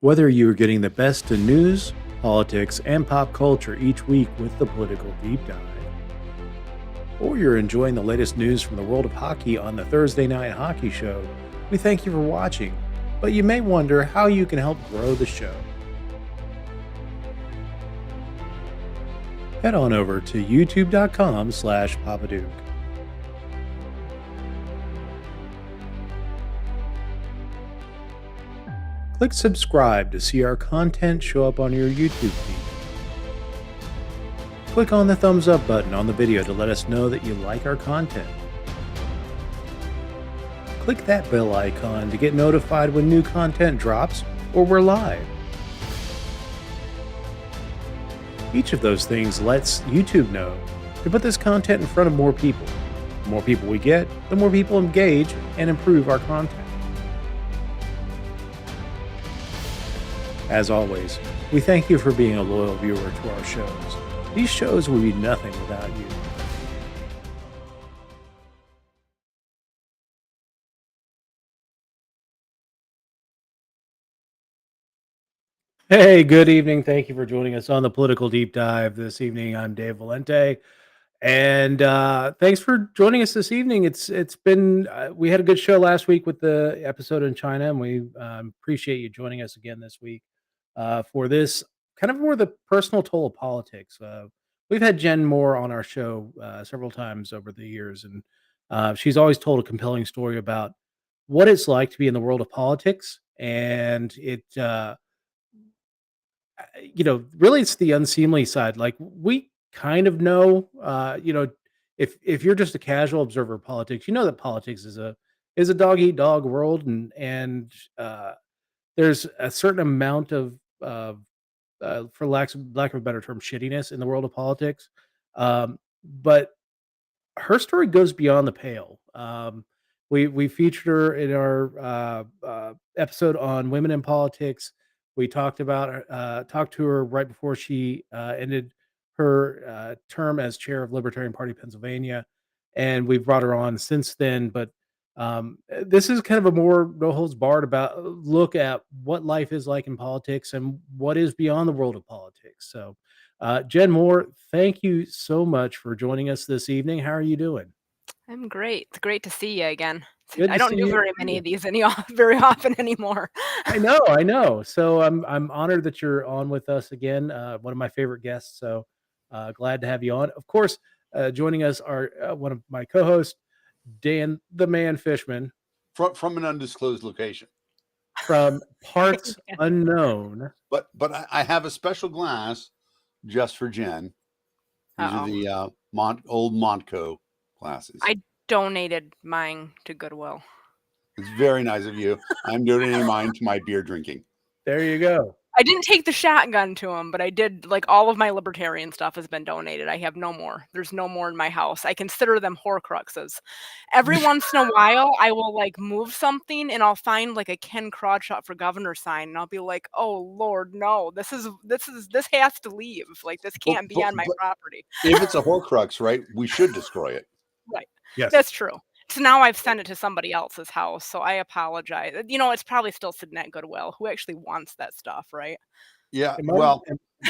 Whether you are getting the best in news, politics, and pop culture each week with the Political Deep Dive, or you're enjoying the latest news from the world of hockey on the Thursday Night Hockey Show, we thank you for watching, but you may wonder how you can help grow the show. Head on over to youtube.com/Papaduke. Click subscribe to see our content show up on your YouTube feed. Click on the thumbs up button on the video to let us know that you like our content. Click that bell icon to get notified when new content drops or we're live. Each of those things lets YouTube know to put this content in front of more people. The more people we get, the more people engage and improve our content. As always, we thank you for being a loyal viewer to our shows. These shows would be nothing without you. Hey, good evening. Thank you for joining us on the Political Deep Dive this evening. I'm Dave Valente, and thanks for joining us this evening. It's been we had a good show last week with the episode in China, and we appreciate you joining us again this week for this kind of more the personal toll of politics. We've had Jenn Moore on our show several times over the years, and she's always told a compelling story about what it's like to be in the world of politics, and really it's the unseemly side. Like we kind of know, if you're just a casual observer of politics, you know that politics is a dog eat dog world, and there's a certain amount of for lack of a better term, shittiness in the world of politics. But her story goes beyond the pale. We featured her in our episode on women in politics. We talked to her right before she ended her term as chair of Libertarian Party of Pennsylvania, and we've brought her on since then. But this is kind of a more no holds barred about look at what life is like in politics and what is beyond the world of politics. So, Jenn Moore, thank you so much for joining us this evening. How are you doing? I'm great. It's great to see you again. Good I to don't see do you. very many of these very often anymore. I know. So I'm honored that you're on with us again. One of my favorite guests. So glad to have you on. Of course, joining us are one of my co-hosts, Dan the Man Fishman, from an undisclosed location. from parts unknown. But I have a special glass just for Jenn. These are the old Montco glasses. I donated mine to Goodwill. It's very nice of you. I'm donating mine to my beer drinking. There you go. I didn't take the shotgun to him, but I did. Like all of my libertarian stuff has been donated. I have no more. There's no more in my house. I consider them Horcruxes. Every once in a while, I will like move something and I'll find like a Ken Crawshot for governor sign, and I'll be like, "Oh Lord, no! This has to leave. Like this can't be on my property." If it's a Horcrux, right, we should destroy it. Right. Yes, that's true. So now I've sent it to somebody else's house, so I apologize. It's probably still sitting at Goodwill. Who actually wants that stuff, right? Yeah, it well,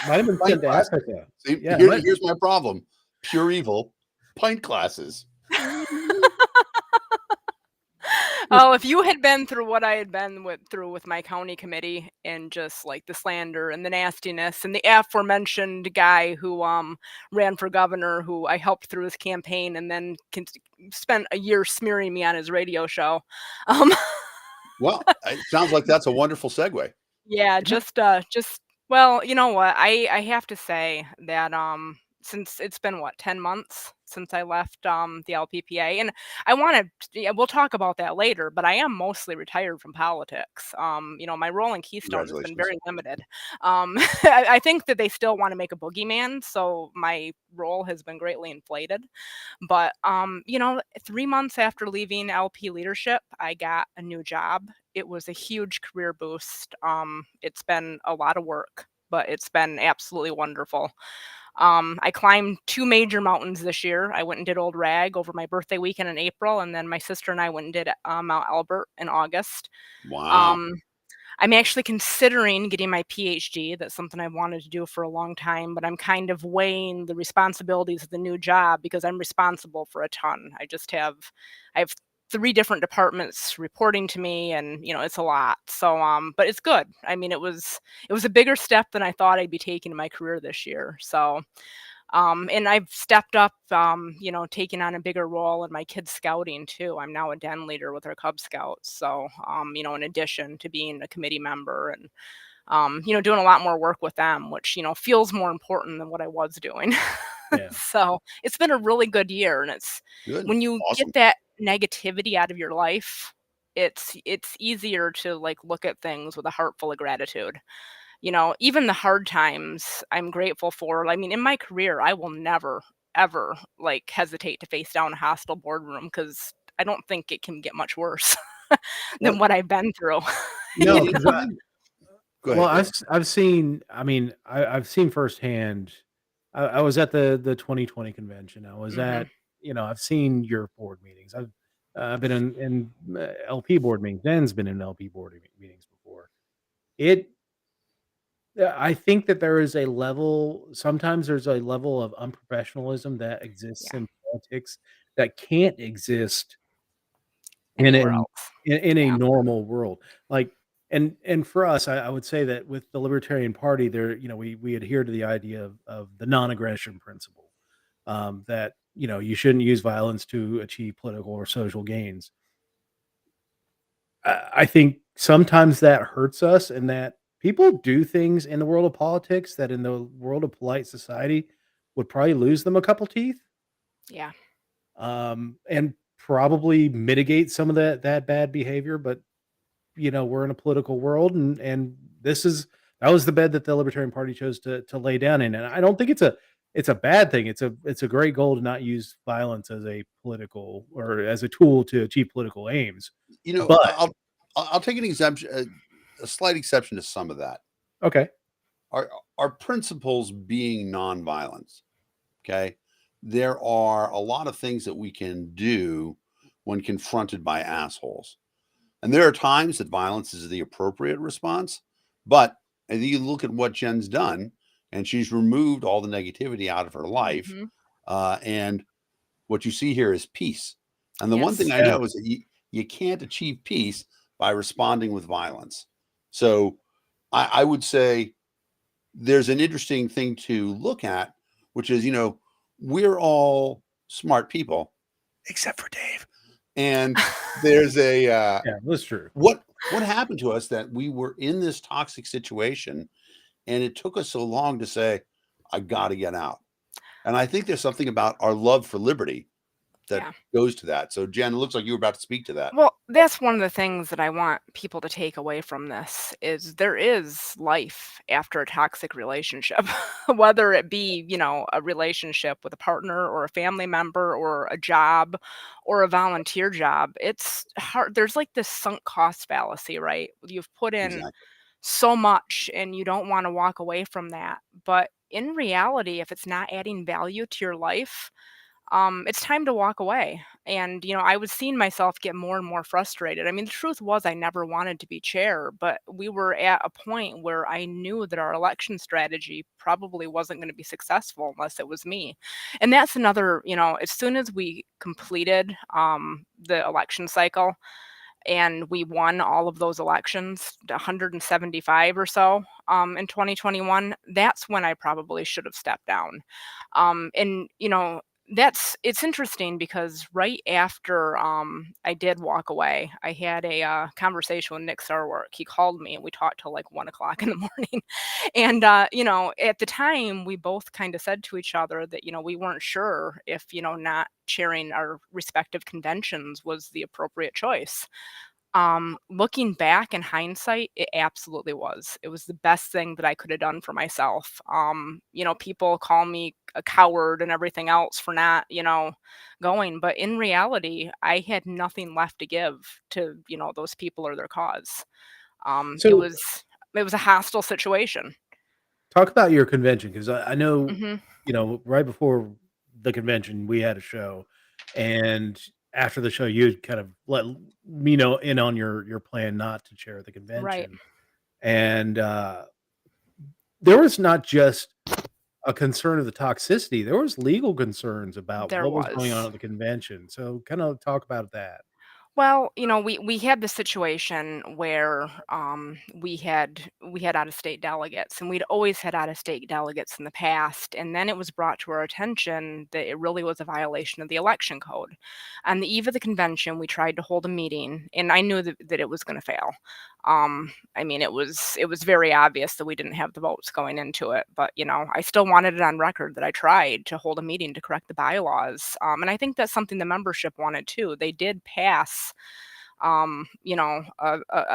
might have been sent to Africa. See, Yeah, here's my problem. Pure evil, pint glasses. Oh, if you had been through what I had been through with my county committee and just like the slander and the nastiness and the aforementioned guy who ran for governor, who I helped through his campaign and then spent a year smearing me on his radio show. Um, Well, it sounds like that's a wonderful segue. Yeah, just well, you know what? I have to say that since it's been what, 10 months since I left the LPPA, and I want to, yeah, we'll talk about that later, but I am mostly retired from politics. My role in Keystone has been Congratulations. very limited. I think that they still want to make a boogeyman, so my role has been greatly inflated. But 3 months after leaving LP leadership, I got a new job. It was a huge career boost. It's been a lot of work, but it's been absolutely wonderful. I climbed 2 major mountains this year. I went and did Old Rag over my birthday weekend in April, and then my sister and I went and did Mount Albert in August. Wow. Um, I'm actually considering getting my PhD. That's something I've wanted to do for a long time, but I'm kind of weighing the responsibilities of the new job because I'm responsible for a ton. I have 3 different departments reporting to me, and it's a lot. So but it's good. I mean, it was a bigger step than I thought I'd be taking in my career this year. So and I've stepped up, taking on a bigger role in my kids' scouting too. I'm now a den leader with our Cub Scouts. So, in addition to being a committee member and, doing a lot more work with them, which, feels more important than what I was doing. Yeah. So it's been a really good year. And it's Good. when you get Awesome. that negativity out of your life, it's easier to like look at things with a heart full of gratitude. Even the hard times I'm grateful for. I mean, in my career, I will never, ever like hesitate to face down a hostile boardroom because I don't think it can get much worse Well, than what I've been through. you No, know, 'cause go well, ahead, Dave. I've seen. I mean, I've seen firsthand. I was at the 2020 convention. I was Hmm. at. I've seen your board meetings. I've been in LP board meetings. Dan's been in LP board meetings before. It. I think that there is a level. Sometimes there's a level of unprofessionalism that exists Yeah, in politics that can't exist in anywhere an else. in a Yeah, normal world. Like, and for us, I would say that with the Libertarian Party, there, we adhere to the idea of the non-aggression principle, that, you shouldn't use violence to achieve political or social gains. I think sometimes that hurts us, and that people do things in the world of politics that in the world of polite society would probably lose them a couple teeth, yeah, and probably mitigate some of that bad behavior. But we're in a political world, and that was the bed that the Libertarian Party chose to lay down in. And I don't think it's a bad thing. It's a great goal to not use violence as a political or as a tool to achieve political aims. You know, But I'll take an exemption, a slight exception to some of that. okay. Our principles being nonviolence. Okay, there are a lot of things that we can do when confronted by assholes. And there are times that violence is the appropriate response. But I think you look at what Jen's done, and she's removed all the negativity out of her life. hmm And what you see here is peace. And the one thing yes, I Yeah. know is that you can't achieve peace by responding with violence. So I would say there's an interesting thing to look at, which is, we're all smart people, except for Dave. And there's a Yeah, that's true. what happened to us that we were in this toxic situation, and it took us so long to say, I got to get out. And I think there's something about our love for liberty that yeah. goes to that. So Jen, it looks like you were about to speak to that. Well, that's one of the things that I want people to take away from this is there is life after a toxic relationship, whether it be, a relationship with a partner or a family member or a job or a volunteer job. It's hard. There's like this sunk cost fallacy, right? You've put in Exactly. so much and you don't want to walk away from that. But in reality, if it's not adding value to your life, it's time to walk away. And, I was seeing myself get more and more frustrated. I mean, the truth was I never wanted to be chair, but we were at a point where I knew that our election strategy probably wasn't going to be successful unless it was me. And that's another, as soon as we completed the election cycle, and we won all of those elections, 175 or so, in 2021, that's when I probably should have stepped down. And it's interesting because right after I did walk away, I had a conversation with Nick Sarwark. He called me and we talked till like 1 o'clock in the morning. And at the time, we both kind of said to each other that we weren't sure if not chairing our respective conventions was the appropriate choice. Looking back in hindsight, it absolutely was. It was the best thing that I could have done for myself. People call me a coward and everything else for not, going, but in reality, I had nothing left to give to, those people or their cause. It So was a hostile situation. talk about your convention, because I know, Hmm. right before the convention, we had a show, and after the show, you had kind of let me know in on your plan not to chair the Right. convention, and there was not just a concern of the toxicity; there was legal concerns about There what was going on was. at the convention. So, kind of talk about that. Well, we had the situation where we had out of state delegates, and we'd always had out of state delegates in the past, and then it was brought to our attention that it really was a violation of the election code. On the eve of the convention, we tried to hold a meeting, and I knew that it was going to fail. I mean, it was very obvious that we didn't have the votes going into it, but I still wanted it on record that I tried to hold a meeting to correct the bylaws, and I think that's something the membership wanted too. They did pass, a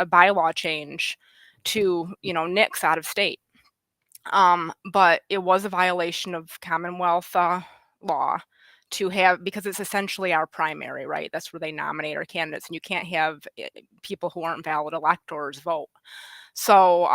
bylaw change to nix out of state, but it was a violation of Commonwealth law to have, because it's essentially our primary, right? That's where they nominate our candidates, and you can't have people who aren't valid electors vote. So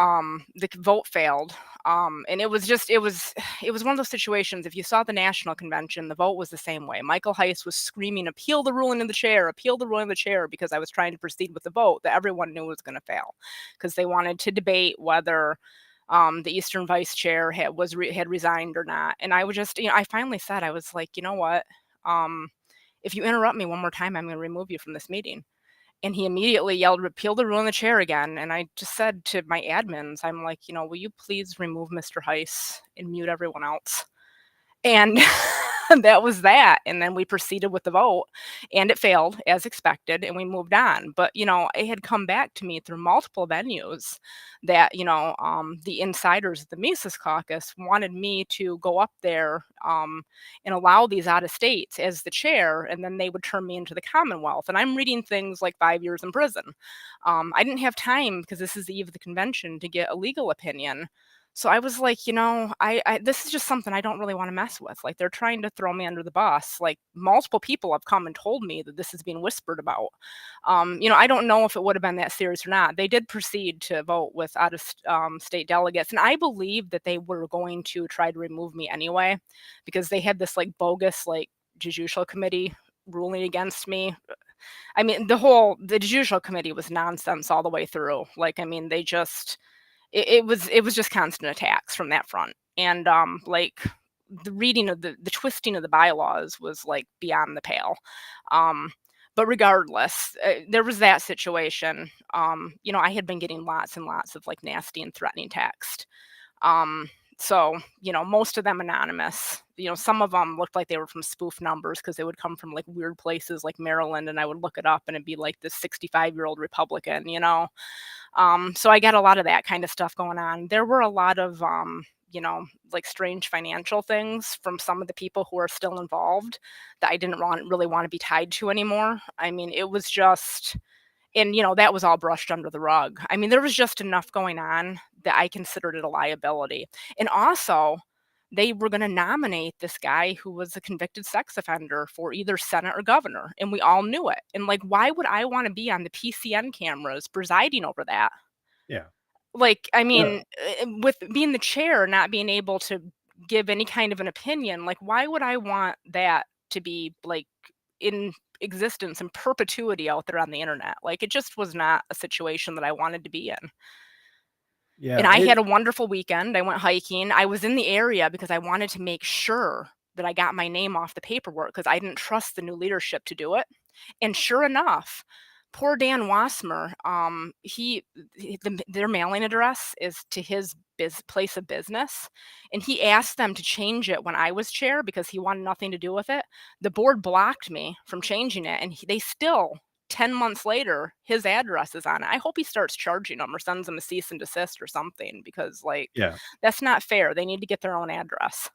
the vote failed, and it was one of those situations. If you saw the national convention, the vote was the same way. Michael Heiss was screaming, "Appeal the ruling of the chair! Appeal the ruling of the chair!" Because I was trying to proceed with the vote that everyone knew was going to fail, because they wanted to debate whether the Eastern Vice Chair had resigned or not. And I would just, I finally said, I was like, you know what? Um, if you interrupt me one more time, I'm going to remove you from this meeting. And he immediately yelled, "Repeal the rule in the chair" again. And I just said to my admins, I'm like, will you please remove Mr. Heiss and mute everyone else? And that was that. And then we proceeded with the vote, and it failed as expected, and we moved on. But, it had come back to me through multiple venues that, the insiders of the Mises Caucus wanted me to go up there and allow these out of states as the chair, and then they would turn me into the Commonwealth. And I'm reading things like 5 years in prison. I didn't have time, because this is the eve of the convention, to get a legal opinion. So I was like, this is just something I don't really want to mess with. Like, they're trying to throw me under the bus. Like, multiple people have come and told me that this is being whispered about. I don't know if it would have been that serious or not. They did proceed to vote with out of state delegates, and I believe that they were going to try to remove me anyway, because they had this like bogus like judicial committee ruling against me. I mean, the judicial committee was nonsense all the way through. Like, I mean, they just it was just constant attacks from that front. And like, the reading of the twisting of the bylaws was like beyond the pale. um but regardless, there was that situation. I had been getting lots and lots of like nasty and threatening text. um so, most of them anonymous. Some of them looked like they were from spoof numbers, because they would come from like weird places like Maryland, and I would look it up and it'd be like this 65-year-old Republican. So I got a lot of that kind of stuff going on. There were a lot of, like strange financial things from some of the people who are still involved that I didn't really want to be tied to anymore. I mean, it was just, and that was all brushed under the rug. I mean, there was just enough going on that I considered it a liability. And also, they were going to nominate this guy who was a convicted sex offender for either Senate or governor, and we all knew it. And like, why would I want to be on the PCN cameras presiding over that? Yeah. Like, I No. mean, with being the chair, not being able to give any kind of an opinion, like, why would I want that to be like in existence in perpetuity out there on the internet? Like, it just was not a situation that I wanted to be in. And Yeah. I had a wonderful weekend. I went hiking. I was in the area because I wanted to make sure that I got my name off the paperwork, because I didn't trust the new leadership to do it. And sure enough, poor Dan Wassmer, their mailing address is to his place of business, and he asked them to change it when I was chair because he wanted nothing to do with it. The board blocked me from changing it, and they still 10 months later, his address is on it. I hope he starts charging them or sends them a cease and desist or something because, like, Yeah, that's not fair. They need to get their own address.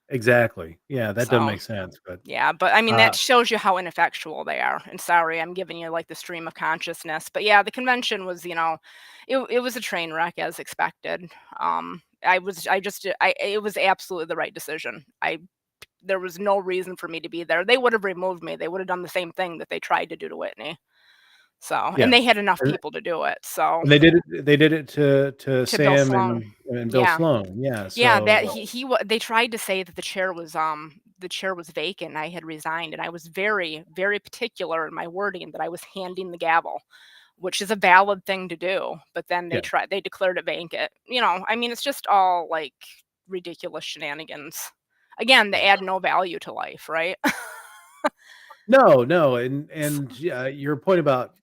exactly. Yeah, that doesn't So, make sense. But yeah, but I mean, uh, that shows you how ineffectual they are. And sorry, I'm giving you like the stream of consciousness. But yeah, the convention was, it was a train wreck as expected. It was absolutely the right decision. There was no reason for me to be there. They would have removed me. They would have done the same thing that they tried to do to Whitney. So, yeah, and they had enough and people to do it. So and they did it to to Bill Sam Sloan, and Bill yeah. Sloan. Yeah, Yeah, so that they tried to say that the chair was vacant, and I had resigned, and I was very, very particular in my wording that I was handing the gavel, which is a valid thing to do, but then yeah. they declared it vacant. I mean, it's just all, like, ridiculous shenanigans. Again, they Yeah. add no value to life, right? No, no, S and your point about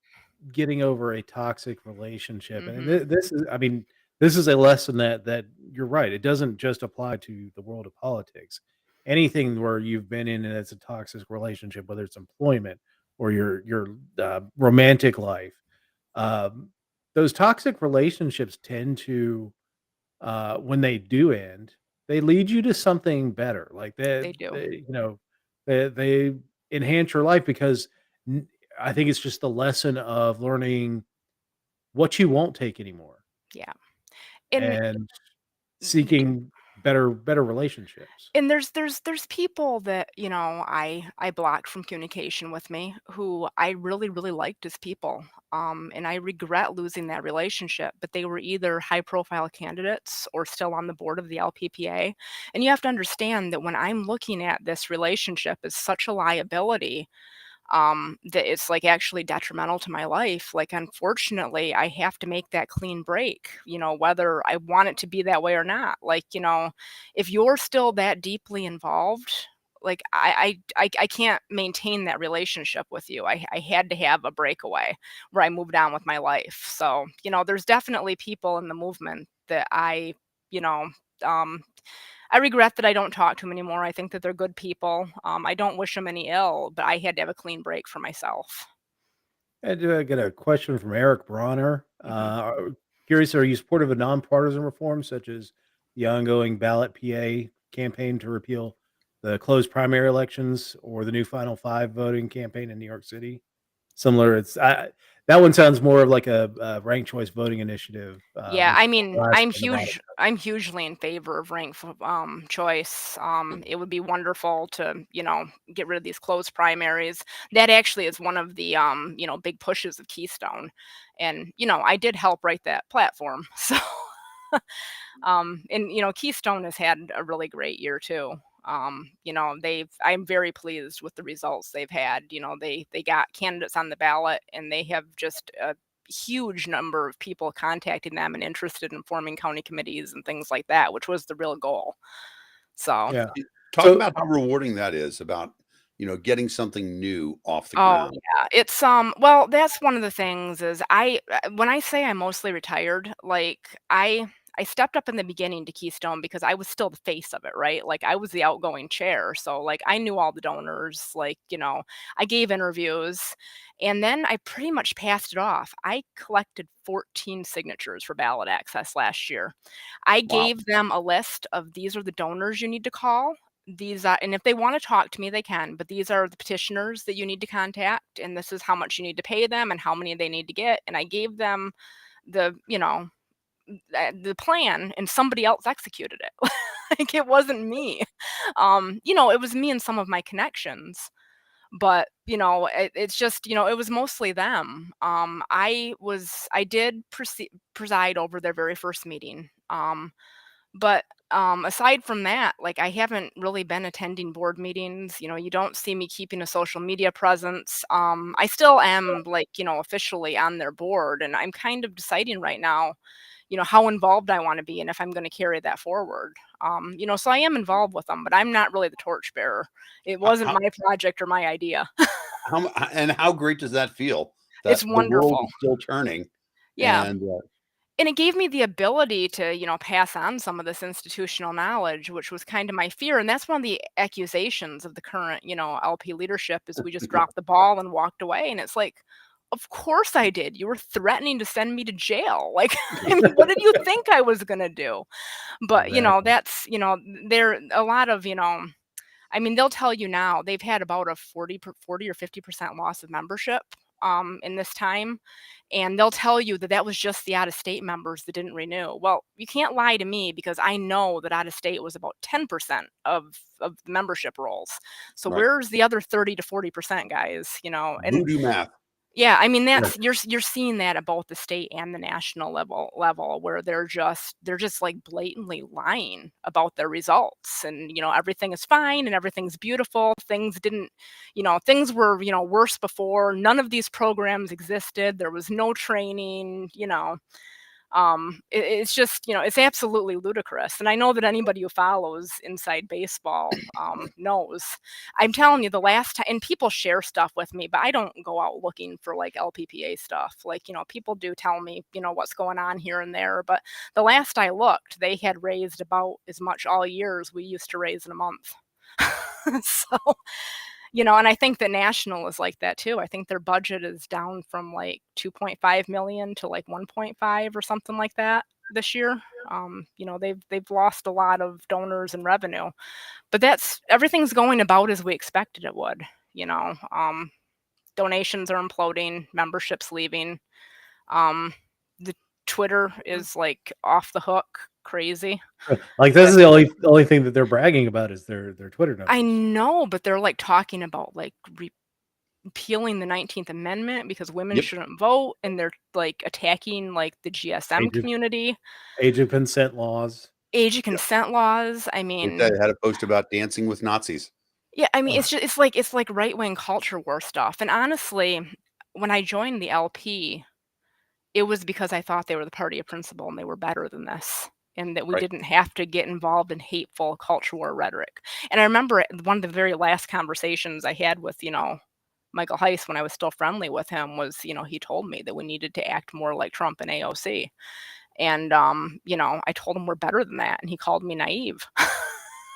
getting over a toxic relationship, and Mhm. this is, I mean, this is a lesson that you're right. It doesn't just apply to the world of politics. Anything where you've been in and it's a toxic relationship, whether it's employment or your romantic life, um, those toxic relationships tend to, when they do end, they lead you to something better. Like They do. they enhance your life because n- I think it's just the lesson of learning what you won't take anymore Yeah. And and seeking better relationships. And there's people that, I blocked from communication with me who I really, really liked as people. And I regret losing that relationship, but they were either high profile candidates or still on the board of the LPPA. And you have to understand that when I'm looking at this relationship as such a liability, that it's like actually detrimental to my life. Like, unfortunately, I have to make that clean break, whether I want it to be that way or not. Like, if you're still that deeply involved, like I can't maintain that relationship with you. I had to have a breakaway where I moved on with my life. So, there's definitely people in the movement that you know, um, I regret that I don't talk to them anymore. I think that they're good people. I don't wish them any ill, but I had to have a clean break for myself. I do get a question from Eric Bronner. Mhm. Curious, are you supportive of nonpartisan reforms such as the ongoing ballot PA campaign to repeal the closed primary elections or the new Final Five voting campaign in New York City? Similar, that one sounds more of like a ranked choice voting initiative, Yeah, which I is mean, less than Nevada. I'm hugely in favor of choice. It would be wonderful to, get rid of these closed primaries. That actually is one of the big pushes of Keystone. And, I did help write that platform. So and Keystone has had a really great year too. I'm very pleased with the results they've had. They got candidates on the ballot, and they have just a huge number of people contacting them and interested in forming county committees and things like that, which was the real goal. So, Yeah. Talk So about how rewarding that is about, getting something new off the oh, ground. yeah, it's, well, that's one of the things is when I say I'm mostly retired, like, I stepped up in the beginning to Keystone because I was still the face of it, right? Like, I was the outgoing chair, so, like, I knew all the donors, like, I gave interviews, and then I pretty much passed it off. I collected 14 signatures for ballot access last year. I Wow. gave them a list of, "These are the donors you need to call. These are, and if they want to talk to me, they can, but these are the petitioners that you need to contact, and this is how much you need to pay them and how many they need to get." And I gave them the, the plan, and somebody else executed it. Like, it wasn't me. It was me and some of my connections, but it's just, it was mostly them. I did preside over their very first meeting. But, aside from that, like, I haven't really been attending board meetings. You don't see me keeping a social media presence. I still am, like, officially on their board, and I'm kind of deciding right now, how involved I want to be and if I'm going to carry that forward. So I am involved with them, but I'm not really the torchbearer. It How, wasn't how, my project or my idea. and how great does that feel It's that the world wonderful. is still turning. Yeah. And And it gave me the ability to, pass on some of this institutional knowledge, which was kind of my fear. And that's one of the accusations of the current, LP leadership is we just dropped the ball and walked away. And it's like, of course I did. You were threatening to send me to jail. Like, I mean, what did you think I was going to do? But, Exactly. that's, there a lot of, I mean, they'll tell you now they've had about a 40 or 50% loss of membership in this time. And they'll tell you that that was just the out of state members that didn't renew. Well, you can't lie to me because I know that out of state was about 10% of the membership rolls. So right, where's the other 30 to 40%, guys? And voodoo math. yeah, I mean Yeah. that's you're seeing that at both the state and the national level where they're just like blatantly lying about their results, and everything is fine and everything's beautiful. Things didn't, things were, worse before. None of these programs existed. There was no training, it's just, it's absolutely ludicrous. And I know that anybody who follows inside baseball knows. I'm telling you, the last time, and people share stuff with me, but I don't go out looking for like LPPA stuff. Like, people do tell me, what's going on here and there. But the last I looked, they had raised about as much all year as we used to raise in a month. So, and I think the national is like that too. I think their budget is down from like 2.5 million to like 1.5 or something like that this year. They've lost a lot of donors and revenue, but everything's going about as we expected it would. Donations are imploding, memberships leaving. The Twitter is like off the hook, crazy. Like this is the only thing that they're bragging about is their Twitter numbers. I know, but they're like talking about like repealing the 19th Amendment because women Yep. shouldn't vote, and they're like attacking like the GSM community, Age of consent laws. age of consent laws. I They mean, had a post about dancing with Nazis. yeah, I mean, Ugh. it's like right wing culture war stuff. And honestly, when I joined the LP, it was because I thought they were the party of principle and they were better than this, and that we Right. didn't have to get involved in hateful culture war rhetoric. And I remember one of the very last conversations I had with, Michael Heiss, when I was still friendly with him, was, he told me that we needed to act more like Trump and AOC. And, I told him we're better than that. And he called me naive.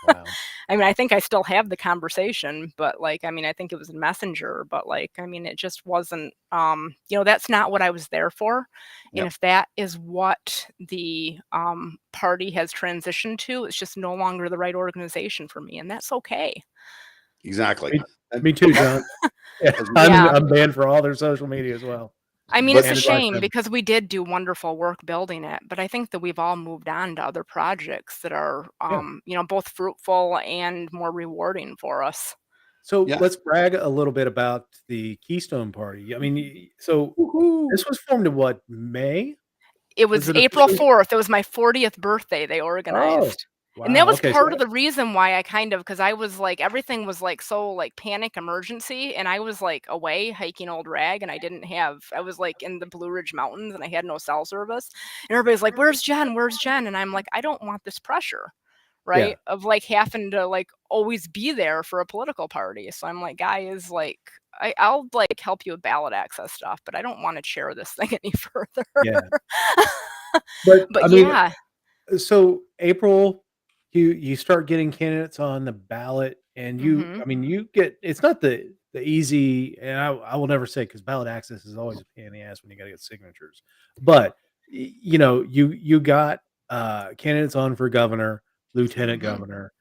Wow. I mean, I think I still have the conversation, but like, I mean, I think it was a messenger, but like, I mean, it just wasn't, that's not what I was there for. And Yep. if that is what the party has transitioned to, it's just no longer the right organization for me. And that's okay. Exactly. Me too, John. Yeah, Yeah. I'm banned for all their social media as well. I mean, But- it's a And shame like because we did do wonderful work building it, but I think that we've all moved on to other projects that are, both fruitful and more rewarding for us. So Yeah. let's brag a little bit about the Keystone Party. I mean, so this was formed in what, May? It was it April officially? 4th. It was my 40th birthday they Oh, organized. And that wow. was Okay, part of the reason why I because I was like, everything was like so like panic emergency. And I was like away hiking Old Rag, and I was like in the Blue Ridge Mountains, and I had no cell service. And everybody's like, where's Jen? Where's Jen? And I'm like, I don't want this pressure, right? Of like having to like always be there for a political party. So I'm like, guys, like, I'll like help you with ballot access stuff, but I don't want to chair this thing any further. Yeah. But But I mean, yeah. so April, you start getting candidates on the ballot, and Mhm. I mean, you get, it's not the easy, and I will never say, because ballot access is always a pain in the ass when you got to get signatures. But you got candidates on for governor, lieutenant Mhm. governor,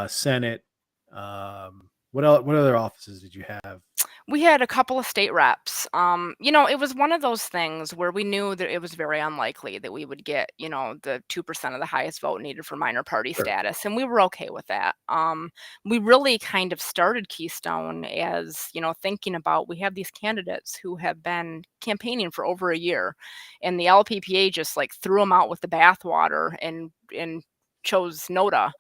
Senate. What other offices did you have? We had a couple of state reps. It was one of those things where we knew that it was very unlikely that we would get, the 2% of the highest vote needed for minor party Sure. status. And we were okay with that. We really kind of started Keystone as, thinking about, we have these candidates who have been campaigning for over a year, and the LPPA just like threw them out with the bathwater and chose NOTA.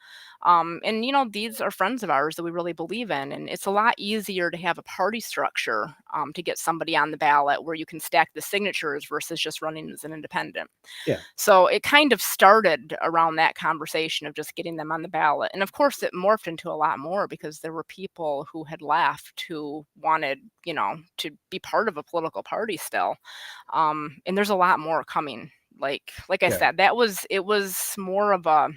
And these are friends of ours that we really believe in, and it's a lot easier to have a party structure to get somebody on the ballot where you can stack the signatures versus just running as an independent. Yeah. So it kind of started around that conversation of just getting them on the ballot. And of course, it morphed into a lot more because there were people who had left who wanted, to be part of a political party still. And there's a lot more coming. Like I Yeah. said, it was more of a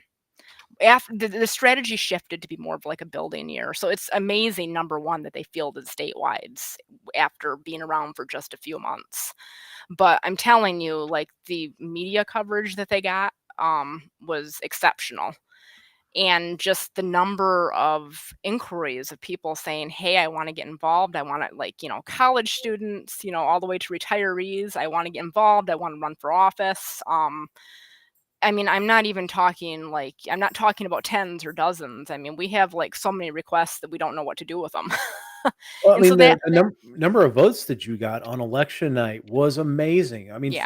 after the strategy shifted to be more of like a building year. So it's amazing, number one, that they fielded statewide after being around for just a few months. But I'm telling you, like the media coverage that they got was exceptional. And just the number of inquiries of people saying, hey, I want to get involved. I want to, college students, all the way to retirees. I want to get involved. I want to run for office. I mean, I'm not talking about tens or dozens. I mean, we have like so many requests that we don't know what to do with them. Well, I And so mean, that, the number of votes that you got on election night was amazing. I mean, yeah,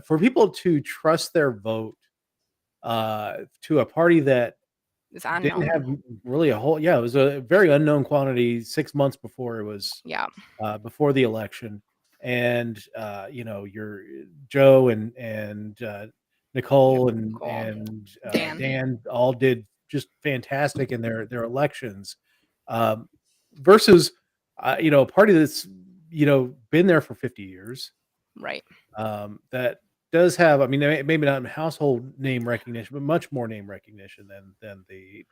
for people to trust their vote to a party that is didn't have unknown. really it was a very unknown quantity 6 months before it was Yeah, before the election. And your Joe and yep, Nicole cool. and Dan, Dan all did just fantastic in their elections, um, versus a party that's been there for 50 years, right. that does have, I mean, maybe not household name recognition, but much more name recognition than the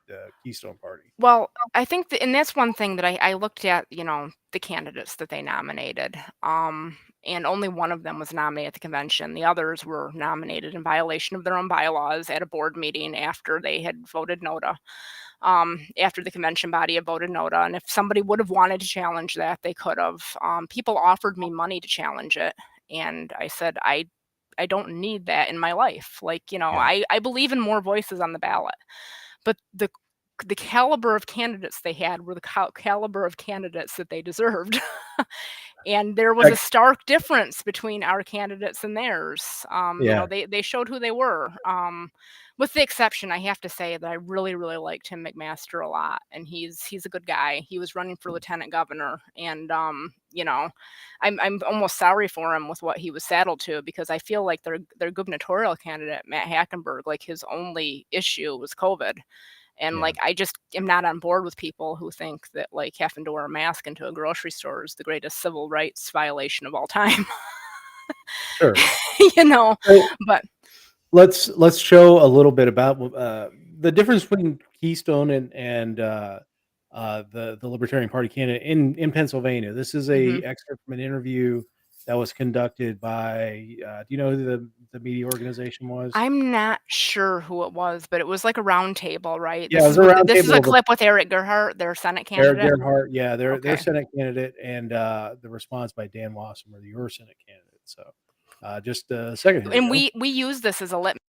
Keystone Party. Well, I think that, and that's one thing that I looked at, the candidates that they nominated. And only one of them was nominated at the convention. The others were nominated in violation of their own bylaws at a board meeting after they had voted NOTA. After the convention body had voted NOTA. And if somebody would have wanted to challenge that, they could have. People offered me money to challenge it. And I said, I don't need that in my life. Yeah, I believe in more voices on the ballot. But the caliber of candidates they had were the caliber of candidates that they deserved. And there was a Like, stark difference between our candidates and theirs. yeah, They showed who they were. With the exception, I have to say that I really, really liked Tim McMaster a lot, and he's a good guy. He was running for lieutenant governor, and I'm almost sorry for him with what he was saddled to, because I feel like their gubernatorial candidate Matt Hackenberg, like his only issue was COVID. And yeah, I just am not on board with people who think that like having to wear a mask into a grocery store is the greatest civil rights violation of all time. sure. you know, So but let's show a little bit about the difference between Keystone and the Libertarian Party candidate in Pennsylvania. This is a mhm. excerpt from an interview that was conducted by. Do you know who the media organization was? I'm not sure who it was, but it was like a round table, right? Yeah, it was a This is roundtable a of clip with Eric Gerhardt, their Senate Eric candidate. Gerhardt, yeah, their Okay. Senate candidate, and the response by Dan Wasserman, your Senate candidate. So, just a second here, And Joe. we use this as a litmus.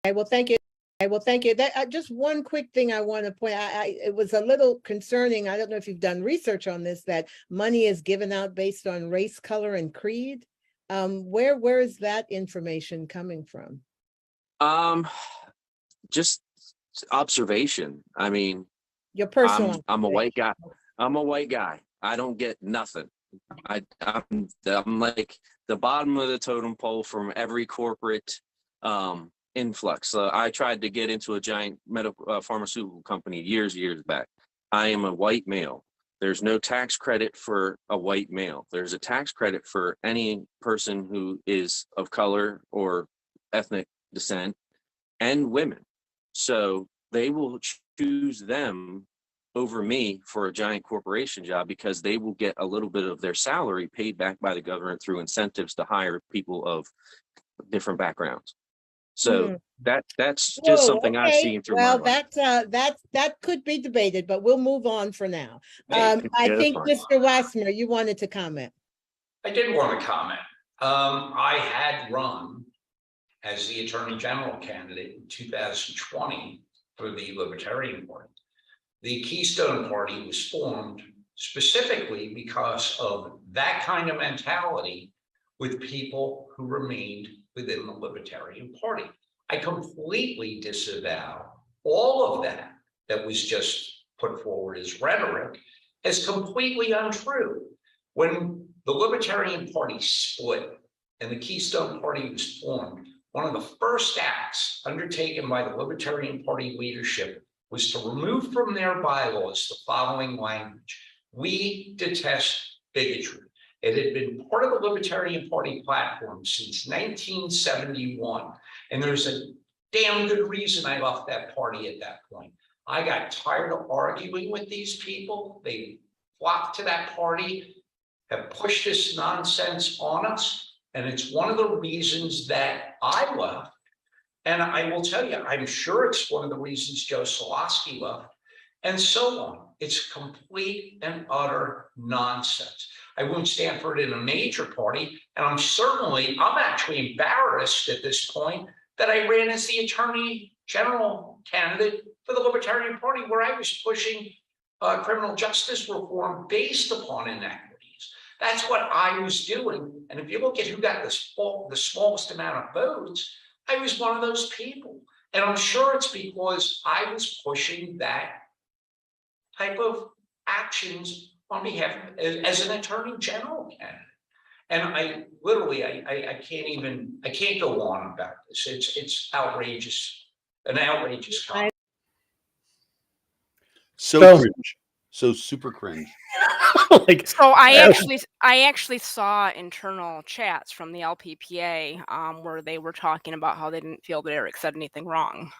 Okay, well, thank you. Okay, well, thank you. That just one quick thing I want to point out. It was a little concerning. I don't know if you've done research on this, that money is given out based on race, color, and creed. Where is that information coming from? Just observation. I mean, Your personal. I'm a white guy. I'm a white guy. I don't get nothing. I'm like the bottom of the totem pole from every corporate influx. I tried to get into a giant medical pharmaceutical company years back. I am a white male. There's no tax credit for a white male. There's a tax credit for any person who is of color or ethnic descent and women. So they will choose them over me for a giant corporation job because they will get a little bit of their salary paid back by the government through incentives to hire people of different backgrounds. So that's just Whoa, something I've okay. seen through Well, my life. that could be debated, but we'll move on for now. I Yeah, that's think fine. Mr. Wassmer, you wanted to comment. I did want to comment. I had run as the Attorney General candidate in 2020 for the Libertarian Party. The Keystone Party was formed specifically because of that kind of mentality with people who remained within the Libertarian Party. I completely disavow all of that was just put forward as rhetoric is completely untrue. When the Libertarian Party split and the Keystone Party was formed, one of the first acts undertaken by the Libertarian Party leadership was to remove from their bylaws the following language: "We detest bigotry." It had been part of the Libertarian Party platform since 1971. And there's a damn good reason I left that party at that point. I got tired of arguing with these people. They flocked to that party, have pushed this nonsense on us. And it's one of the reasons that I left. And I will tell you, I'm sure it's one of the reasons Joe Solosky left, and so on. It's complete and utter nonsense. I won't stand for it in a major party. And I'm actually embarrassed at this point that I ran as the Attorney General candidate for the Libertarian Party, where I was pushing criminal justice reform based upon inequities. That's what I was doing. And if you look at who got the smallest amount of votes, I was one of those people. And I'm sure it's because I was pushing that type of actions on behalf of, as an Attorney General candidate. And I literally, I can't go on about this. It's outrageous, an outrageous comment. So cringe. So super cringe. Like, So I actually saw internal chats from the LPPA where they were talking about how they didn't feel that Eric said anything wrong.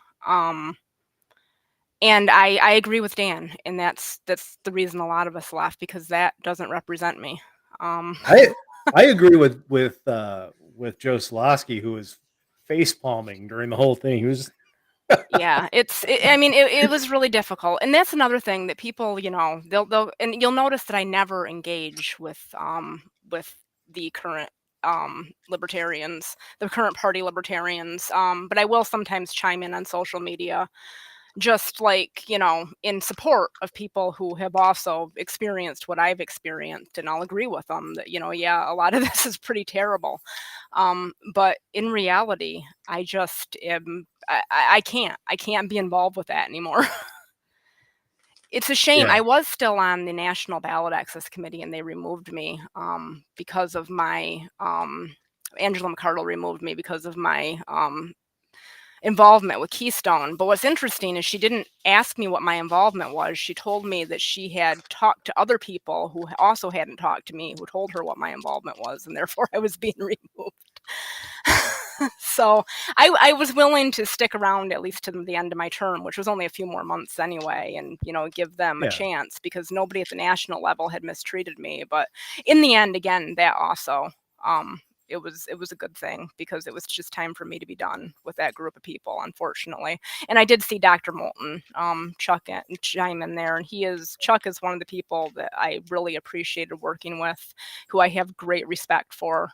And I agree with Dan, and that's the reason a lot of us left, because that doesn't represent me. I agree with Joe Solosky, who was face palming during the whole thing. He was Yeah, it was really difficult. And that's another thing that people, they'll and you'll notice that I never engage with the current libertarians, the current party libertarians. But I will sometimes chime in on social media, just like, in support of people who have also experienced what I've experienced. And I'll agree with them that, yeah, a lot of this is pretty terrible. But in reality, I just am, I can't be involved with that anymore. It's a shame. Yeah. I was still on the National Ballot Access Committee, and they removed me because of my, Angela McCardle removed me because of my involvement with Keystone. But what's interesting is she didn't ask me what my involvement was. She told me that she had talked to other people who also hadn't talked to me, who told her what my involvement was, and therefore I was being removed. So I was willing to stick around at least to the end of my term, which was only a few more months anyway, and give them a chance, because nobody at the national level had mistreated me. But in the end, again, that also it was a good thing, because it was just time for me to be done with that group of people, unfortunately. And I did see Dr. Moulton Chuck chime in there, and Chuck is one of the people that I really appreciated working with, who I have great respect for.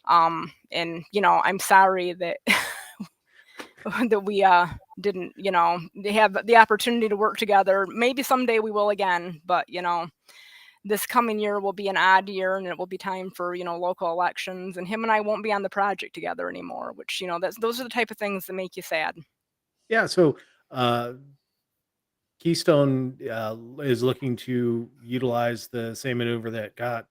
And I'm sorry that that we didn't have the opportunity to work together. Maybe someday we will again, but this coming year will be an odd year, and it will be time for local elections, and him and I won't be on the project together anymore, which those are the type of things that make you sad. Yeah, so Keystone is looking to utilize the same maneuver that got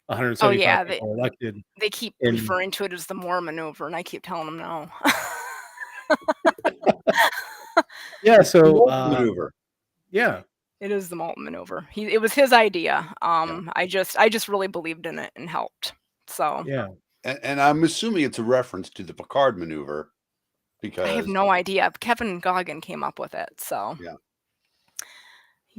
175 people elected. They keep referring to it as the Moore maneuver, and I keep telling them no. Yeah, so maneuver. Yeah, it is the Moulton maneuver. It was his idea. I just really believed in it and helped. So yeah, and I'm assuming it's a reference to the Picard maneuver, because I have no idea. Kevin Goggin came up with it. So yeah.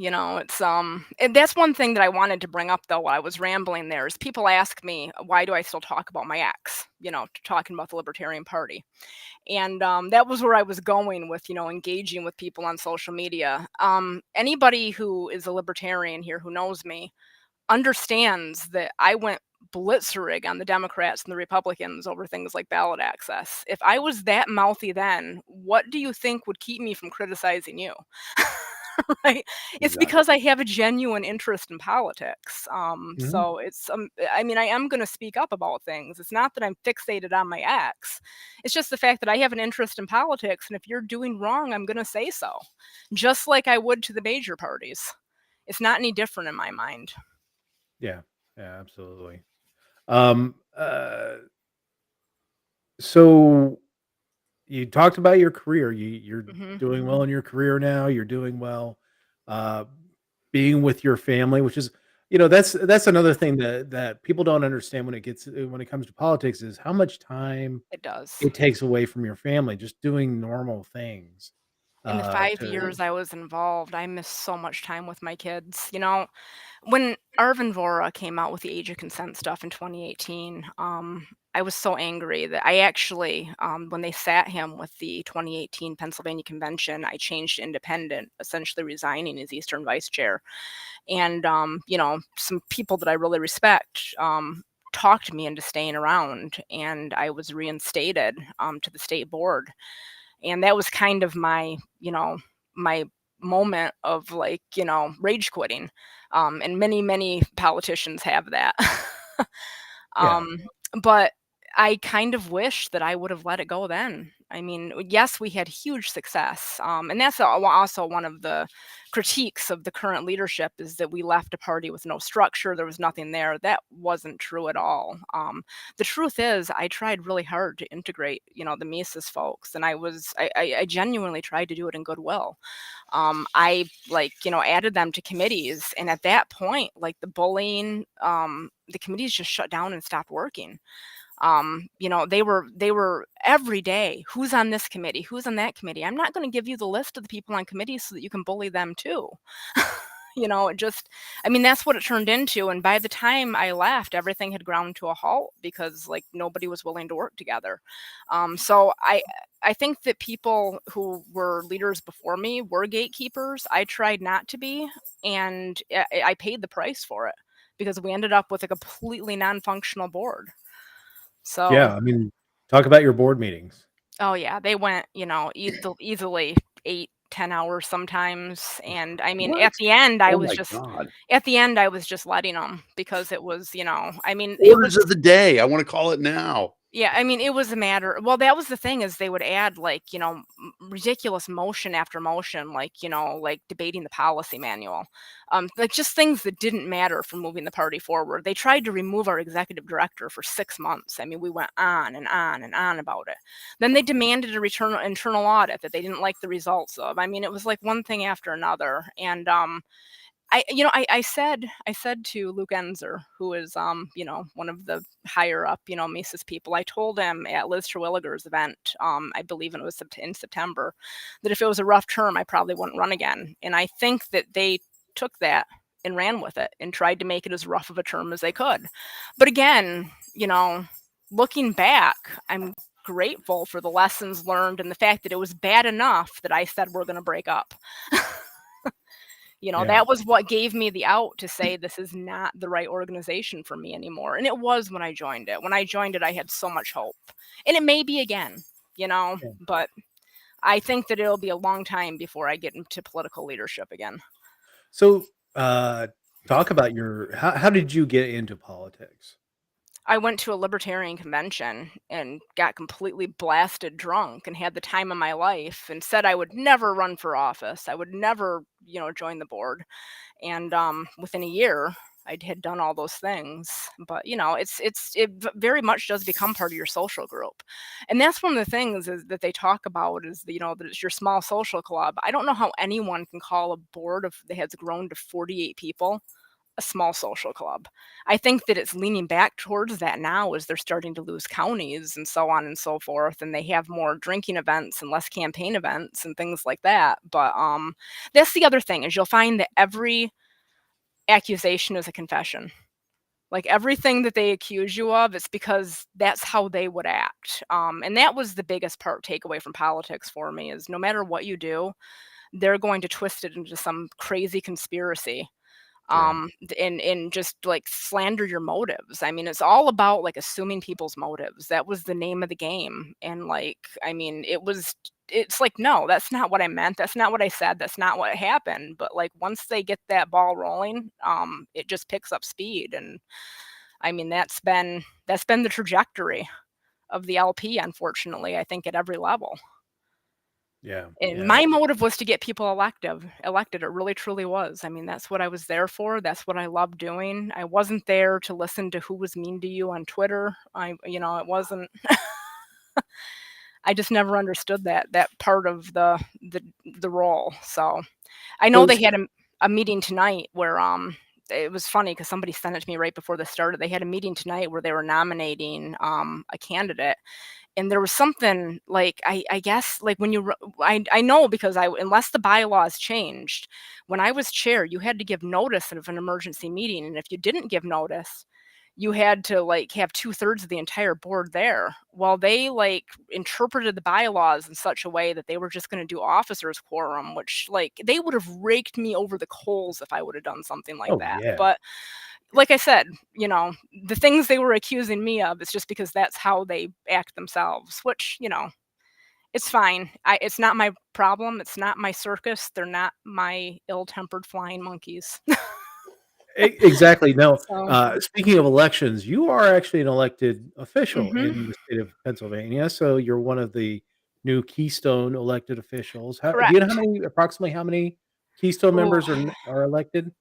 It's and that's one thing that I wanted to bring up, though, while I was rambling there, is people ask me, why do I still talk about my ex, talking about the Libertarian Party. And that was where I was going with, engaging with people on social media. Anybody who is a libertarian here who knows me understands that I went blitzkrieg on the Democrats and the Republicans over things like ballot access. If I was that mouthy then, what do you think would keep me from criticizing you? right? It's Exactly. because I have a genuine interest in politics. Mhm. So it's I mean, I am going to speak up about things. It's not that I'm fixated on my ex. It's just the fact that I have an interest in politics, and if you're doing wrong, I'm going to say so, just like I would to the major parties. It's not any different in my mind. Yeah. Yeah, absolutely. Um, uh, so you talked about your career. You're Hmm. doing well in your career now. You're doing well, uh, being with your family, which is, that's another thing that people don't understand when it comes to politics is how much time It does. it takes away from your family just doing normal things. In the 5 To years I was involved, I missed so much time with my kids. When Arvin Vora came out with the age of consent stuff in 2018, I was so angry that I actually, when they sat him with the 2018 Pennsylvania convention, I changed to independent, essentially resigning as Eastern vice chair. And, some people that I really respect, talked me into staying around, and I was reinstated, to the state board. And that was kind of my moment of, like, rage quitting. And many politicians have that. yeah, um, but I kind of wish that I would have let it go then. I mean, yes, we had huge success, and that's also one of the critiques of the current leadership is that we left a party with no structure. There was nothing there. That wasn't true at all. The truth is, I tried really hard to integrate, the Mises folks, and I genuinely tried to do it in goodwill. I, like, added them to committees, and at that point, like, the bullying, the committees just shut down and stopped working. They were every day, who's on this committee, who's on that committee. I'm not going to give you the list of the people on committees so that you can bully them too. It just, I mean, that's what it turned into. And by the time I left, everything had ground to a halt because, like, nobody was willing to work together. So I think that people who were leaders before me were gatekeepers. I tried not to be, and I paid the price for it because we ended up with a completely non-functional board. So, yeah. I mean, talk about your board meetings. oh yeah, they went, easily 8, 10 hours sometimes. And I mean, What? Oh my God. at the end, I was just letting them because it was, I mean, it was. Orders of the day. I want to call it now. Yeah, I mean, it was a matter, well, that was the thing, is they would add, like, ridiculous motion after motion, like, like debating the policy manual. Like, just things that didn't matter for moving the party forward. They tried to remove our executive director for 6 months. I mean, we went on and on and on about it. Then they demanded a return internal audit that they didn't like the results of. I mean, it was like one thing after another. And I said to Luke Enzer, who is, one of the higher up, Mises people. I told him at Liz Terwilliger's event, I believe it was in September, that if it was a rough term, I probably wouldn't run again. And I think that they took that and ran with it and tried to make it as rough of a term as they could. But again, looking back, I'm grateful for the lessons learned and the fact that it was bad enough that I said we're going to break up. Yeah, That was what gave me the out to say this is not the right organization for me anymore. And it was when I joined it. When I joined it, I had so much hope. And it may be again, yeah. but I think that it'll be a long time before I get into political leadership again. So, talk about how did you get into politics? I went to a libertarian convention and got completely blasted drunk and had the time of my life and said I would never run for office. I would never, join the board. And within a year, I had done all those things. But very much does become part of your social group. And that's one of the things is that they talk about is that it's your small social club. I don't know how anyone can call a board that has grown to 48 people a small social club. I think that it's leaning back towards that now as they're starting to lose counties and so on and so forth, and they have more drinking events and less campaign events and things like that. But that's the other thing is you'll find that every accusation is a confession. Like everything that they accuse you of, it's because that's how they would act. And that was the biggest takeaway from politics for me is no matter what you do, they're going to twist it into some crazy conspiracy. and just like slander your motives. I mean, it's all about like assuming people's motives. That was the name of the game. And like, I mean, it's like, no, that's not what I meant. That's not what I said. That's not what happened. But like once they get that ball rolling, it just picks up speed. And I mean, that's been the trajectory of the LP, unfortunately, I think at every level. Yeah. And Yeah. my motive was to get people elected. It really truly was. I mean, that's what I was there for. That's what I loved doing. I wasn't there to listen to who was mean to you on Twitter. It wasn't. I just never understood that part of the role. So I know So they had a meeting tonight where it was funny because somebody sent it to me right before this started. They had a meeting tonight where they were nominating a candidate. And there was something like I guess like when I know because unless the bylaws changed, when I was chair, you had to give notice of an emergency meeting, and if you didn't give notice, you had to like have 2/3 of the entire board there. Well, they like interpreted the bylaws in such a way that they were just going to do officers quorum, which like they would have raked me over the coals if I would have done something like Oh that. yeah. But like I said, the things they were accusing me of is just because that's how they act themselves, which, it's fine. It's not my problem. It's not my circus. They're not my ill-tempered flying monkeys. Exactly. No, So, speaking of elections, you are actually an elected official mhm, in the state of Pennsylvania. So you're one of the new Keystone elected officials. Do you know correct. approximately how many Keystone Ooh, members are elected?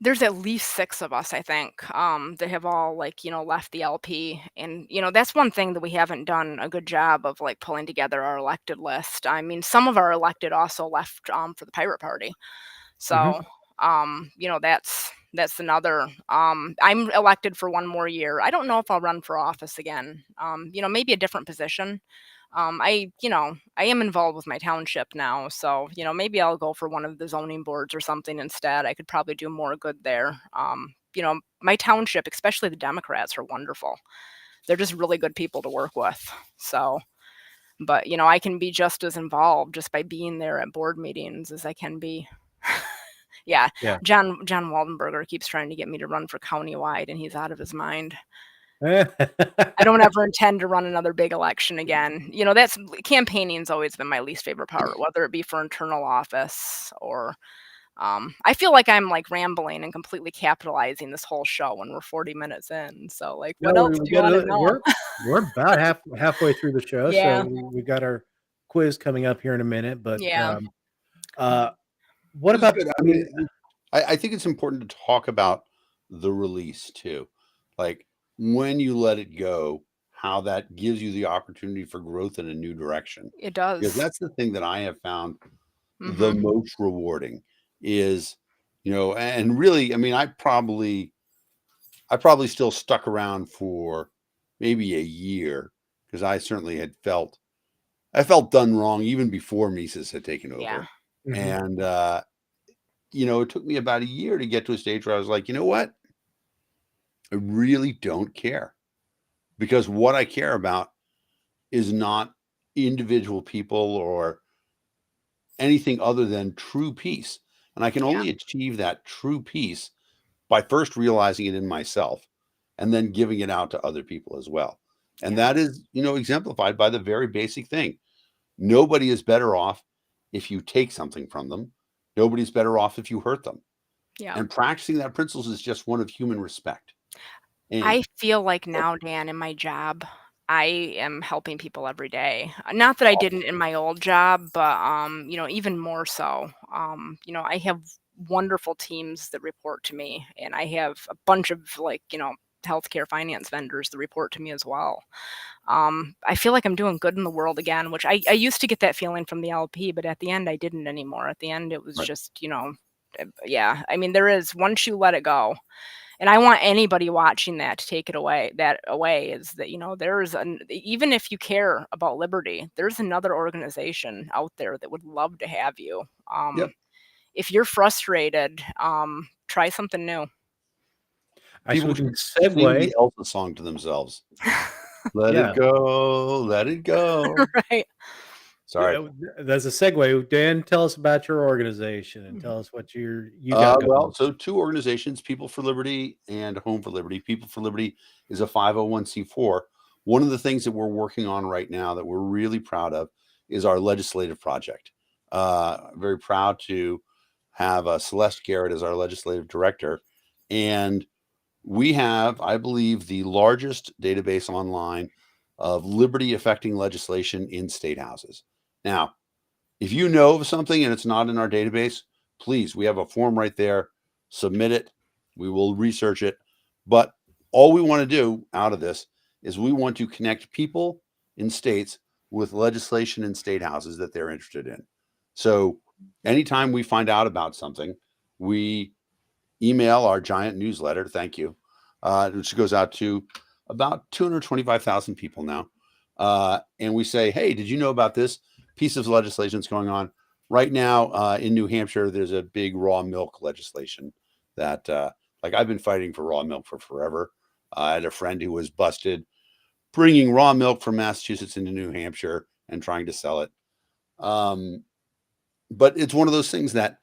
there's at least 6 of us, I think, that have all like, left the LP. And, that's one thing that we haven't done a good job of like pulling together our elected list. I mean, some of our elected also left for the Pirate Party. Hmm. So, that's another. I'm elected for one more year. I don't know if I'll run for office again. Maybe a different position. I am involved with my township now, so maybe I'll go for one of the zoning boards or something instead. I could probably do more good there. My township, especially the Democrats, are wonderful. They're just really good people to work with. So, but I can be just as involved just by being there at board meetings as I can be. Yeah, Yeah. John Waldenberger keeps trying to get me to run for countywide, and he's out of his mind. I don't ever intend to run another big election again. That's campaigning's always been my least favorite part, whether it be for internal office or I feel like I'm like rambling and completely capitalizing this whole show when we're 40 minutes in. So like No, what else do you want to know? we're about halfway through the show, so Yeah. we got our quiz coming up here in a minute. But Yeah. what This is about? good. I mean, I think it's important to talk about the release too. Like when you let it go, how that gives you the opportunity for growth in a new direction. It Because does. that's the thing that I have found the Mhm. most rewarding is, and really, I mean, I probably still stuck around for maybe a year because I certainly I felt done wrong even before Mises had taken Yeah. over. mhm. And it took me about a year to get to a stage where I was like, you know what? I really don't care because what I care about is not individual people or anything other than true peace. And I can Yeah. only achieve that true peace by first realizing it in myself and then giving it out to other people as well. And Yeah. that is, exemplified by the very basic thing. Nobody is better off if you take something from them. Nobody's better off if you hurt them. Yeah. And practicing that principle is just one of human respect. And I feel like now, Dan, in my job, I am helping people every day. Not that I didn't in my old job, but even more so. I have wonderful teams that report to me, and I have a bunch of like, healthcare finance vendors that report to me as well. I feel like I'm doing good in the world again, which I used to get that feeling from the LP, but at the end I didn't anymore. At the end it was right. just, yeah. I mean, there is once you let it go. And I want anybody watching that to take it away. That away is that there's even if you care about liberty, there's another organization out there that would love to have you. Yep. If you're frustrated, try something new. People Can should sing segue. the Elsa song to themselves. Let Yeah. it go, let it go. Right. Sorry. That's a segue. Dan, tell us about your organization and tell us what you got going. Well, so two organizations, People for Liberty and Home for Liberty. People for Liberty is a 501c4. One of the things that we're working on right now that we're really proud of is our legislative project. Very proud to have Celeste Garrett as our legislative director. And we have, I believe, the largest database online of liberty affecting legislation in state houses. Now, if you know of something and it's not in our database, please, we have a form right there. Submit it. We will research it. But all we want to do out of this is we want to connect people in states with legislation in state houses that they're interested in. So anytime we find out about something, we email our giant newsletter. Thank you. Which goes out to about 225,000 people now. And we say, hey, did you know about this piece of legislation that's going on right now in New Hampshire? There's a big raw milk legislation that like I've been fighting for raw milk for forever. I had a friend who was busted bringing raw milk from Massachusetts into New Hampshire and trying to sell it. But it's one of those things that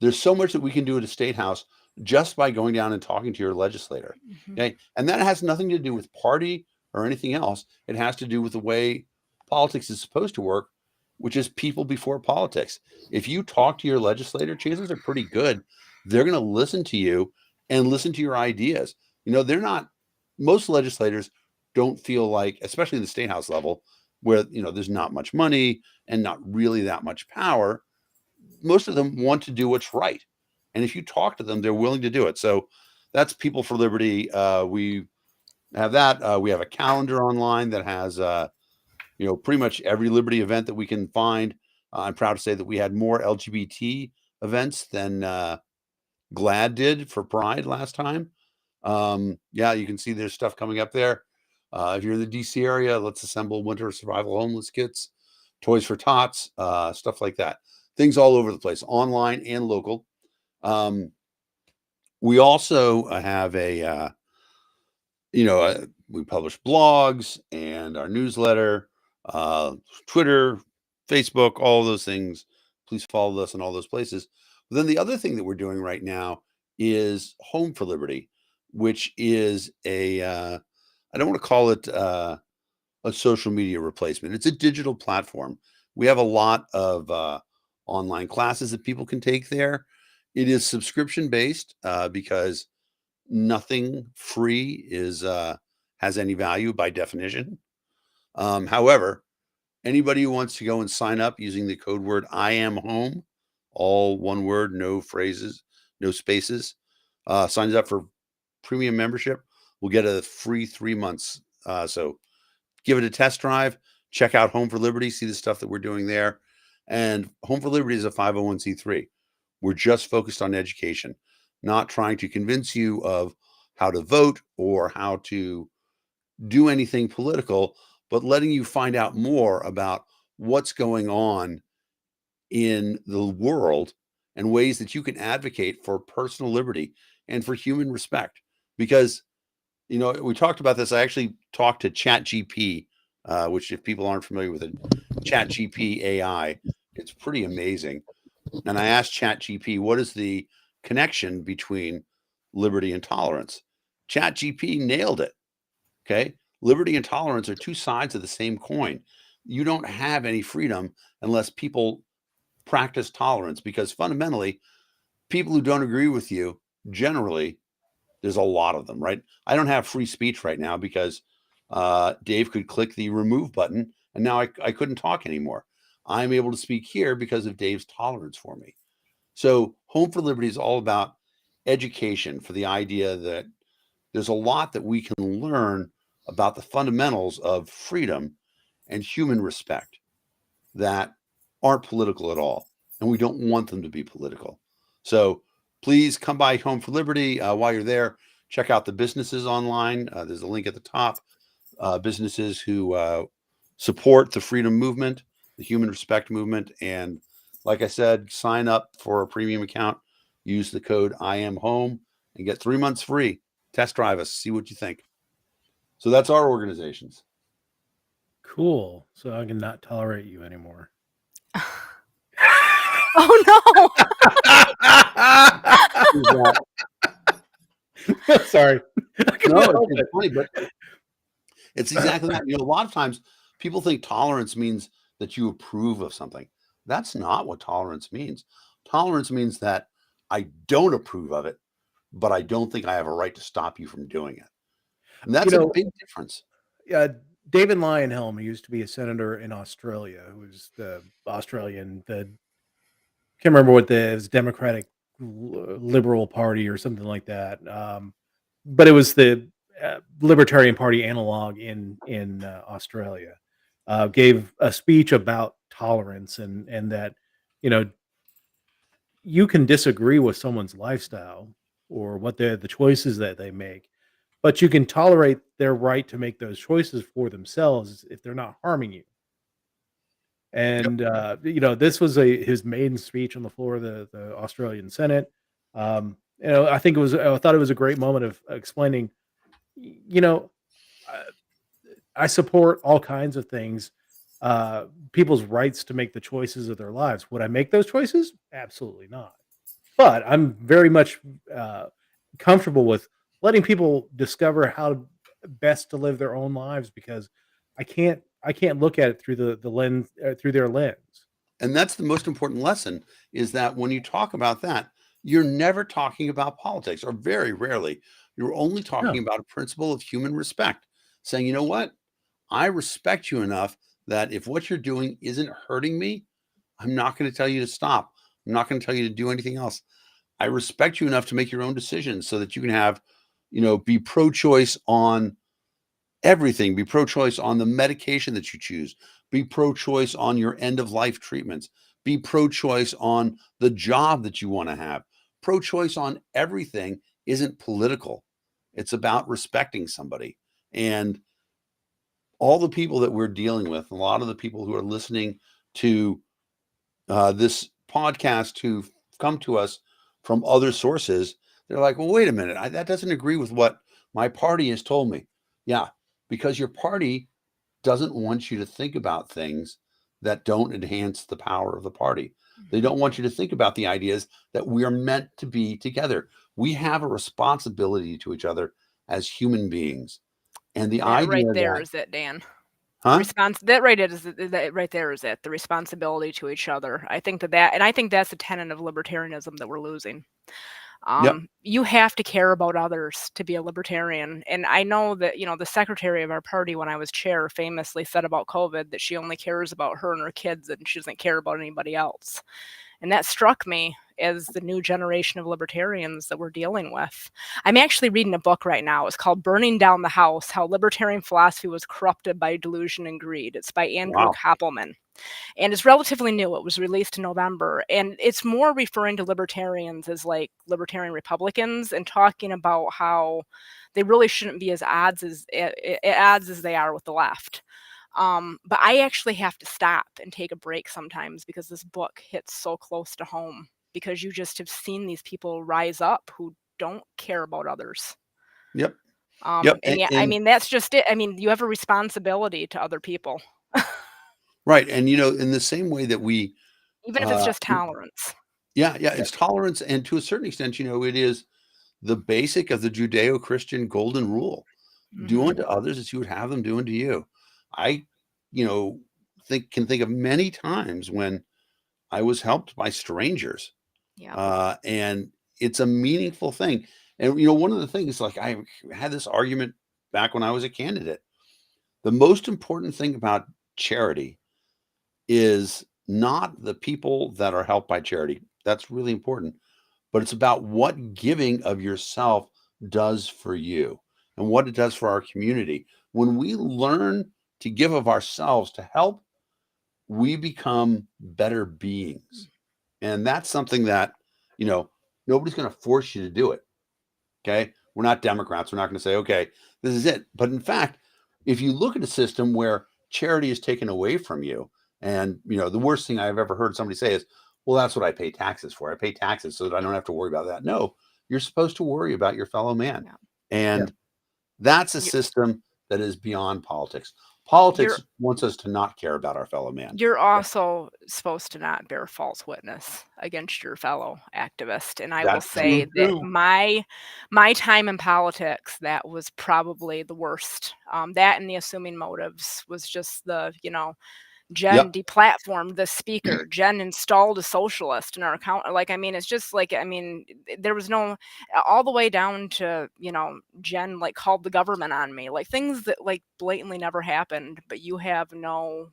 there's so much that we can do at a state house just by going down and talking to your legislator. Okay. And that has nothing to do with party or anything else. It has to do with the way politics is supposed to work, which is people before politics. If you talk to your legislator, chances are pretty good they're going to listen to you and listen to your ideas. You know, most legislators don't feel like, especially the state house level, where, you know, there's not much money and not really that much power. Most of them want to do what's right. And if you talk to them, they're willing to do it. So that's People for Liberty. We have that. We have a calendar online that has, you know, pretty much every liberty event that we can find. I'm proud to say that we had more LGBT events than GLAAD did for Pride last time. Yeah, you can see there's stuff coming up there. If you're in the DC area, let's assemble winter survival homeless kits, toys for tots, stuff like that. Things all over the place, online and local. We also have we publish blogs and our newsletter, Twitter, Facebook, all those things. Please follow us in all those places. But then the other thing that we're doing right now is Home for Liberty, which is I don't want to call it a social media replacement. It's a digital platform. We have a lot of online classes that people can take there. It is subscription based because nothing free has any value by definition. However, anybody who wants to go and sign up using the code word I am home, all one word, no phrases, no spaces, signs up for premium membership, will get a free 3 months. So give it a test drive, check out Home for Liberty, see the stuff that we're doing there. And Home for Liberty is a 501c3. We're just focused on education, not trying to convince you of how to vote or how to do anything political, but letting you find out more about what's going on in the world and ways that you can advocate for personal liberty and for human respect. Because, you know, we talked about this. I actually talked to ChatGPT, which, if people aren't familiar with it, ChatGPT AI, it's pretty amazing. And I asked ChatGPT, what is the connection between liberty and tolerance? ChatGPT nailed it. Okay. Liberty and tolerance are two sides of the same coin. You don't have any freedom unless people practice tolerance, because fundamentally, people who don't agree with you, generally, there's a lot of them, right? I don't have free speech right now because Dave could click the remove button and now I couldn't talk anymore. I'm able to speak here because of Dave's tolerance for me. So Home for Liberty is all about education, for the idea that there's a lot that we can learn about the fundamentals of freedom and human respect that aren't political at all. And we don't want them to be political. So please come by Home for Liberty. While you're there, check out the businesses online. There's a link at the top. Businesses who support the freedom movement, the human respect movement. And like I said, sign up for a premium account. Use the code I am home and get 3 months free. Test drive us. See what you think. So that's our organizations. Cool. So I cannot tolerate you anymore. Oh no. Sorry. I couldn't No, help it's it. funny, but it's exactly that. You know, a lot of times people think tolerance means that you approve of something. That's not what tolerance means. Tolerance means that I don't approve of it, but I don't think I have a right to stop you from doing it. And You that's a know, big difference. David Lionhelm, who used to be a senator in Australia, who was the Australian, can't remember what it was Democratic Liberal Party or something like that. But it was the Libertarian Party analog in Australia. Gave a speech about tolerance and that you know you can disagree with someone's lifestyle or what the choices that they make, but you can tolerate their right to make those choices for themselves if they're not harming you. Yep. And this was his maiden speech on the floor of the Australian Senate. I think I thought it was a great moment of explaining, you know, I, I support all kinds of things, people's rights to make the choices of their lives. Would I make those choices? Absolutely not. But I'm very much uh, comfortable with letting people discover how best to live their own lives because I can't look at it through the lens through their lens. And that's the most important lesson is that when you talk about that, you're never talking about politics, or very rarely. You're only talking No, about a principle of human respect, saying, you know what? I respect you enough that if what you're doing isn't hurting me, I'm not going to tell you to stop. I'm not going to tell you to do anything else. I respect you enough to make your own decisions so that you can have, be pro-choice on everything, be pro-choice on the medication that you choose, be pro-choice on your end of life treatments, be pro-choice on the job that you want to have. Pro-choice on everything isn't political. It's about respecting somebody. And all the people that we're dealing with, a lot of the people who are listening to this podcast who've come to us from other sources, they're like, well, wait a minute, that doesn't agree with what my party has told me. Yeah, because your party doesn't want you to think about things that don't enhance the power of the party. They don't want you to think about the ideas that we are meant to be together. We have a responsibility to each other as human beings. And the That right idea there that, is it, Dan. huh? That right there is it. The responsibility to each other. I think and I think that's the tenet of libertarianism that we're losing. Yep. You have to care about others to be a libertarian. And I know that, the secretary of our party when I was chair famously said about COVID that she only cares about her and her kids and she doesn't care about anybody else. And that struck me as the new generation of libertarians that we're dealing with. I'm actually reading a book right now. It's called Burning Down the House, How Libertarian Philosophy Was Corrupted by Delusion and Greed. It's by Andrew Wow. Koppelman. And it's relatively new. It was released in November. And it's more referring to libertarians as like libertarian Republicans and talking about how they really shouldn't be as odds as they are with the left. But I actually have to stop and take a break sometimes because this book hits so close to home because you just have seen these people rise up who don't care about others. Yep. Yep. And yeah, I mean, that's just it. I mean, you have a responsibility to other people, Right. And, in the same way that we, even if it's just tolerance. yeah, it's tolerance. And to a certain extent, it is the basic of the Judeo-Christian golden rule. Do Mhm. unto others as you would have them do unto you. I, can think of many times when I was helped by strangers. Yeah. And it's a meaningful thing. And, one of the things, like I had this argument back when I was a candidate. The most important thing about charity is not the people that are helped by charity. That's really important. But it's about what giving of yourself does for you and what it does for our community. When we learn to give of ourselves to help, we become better beings. And that's something that, nobody's going to force you to do it. Okay. We're not Democrats. We're not going to say, okay, this is it. But in fact, if you look at a system where charity is taken away from you, and, the worst thing I've ever heard somebody say is, well, that's what I pay taxes for. I pay taxes so that I don't have to worry about that. No, you're supposed to worry about your fellow man. Yeah. And Yeah. that's a You- system that is beyond politics. Politics wants us to not care about our fellow man. You're also supposed to not bear false witness against your fellow activist. And I will That's say true, that too. my time in politics, that was probably the worst. That and the assuming motives was just the, Jenn Yep. deplatformed the speaker. Jenn installed a socialist in our account. Like, I mean, it's just like, I mean, there was no, all the way down to, Jenn like called the government on me, like things that like blatantly never happened, but you have no,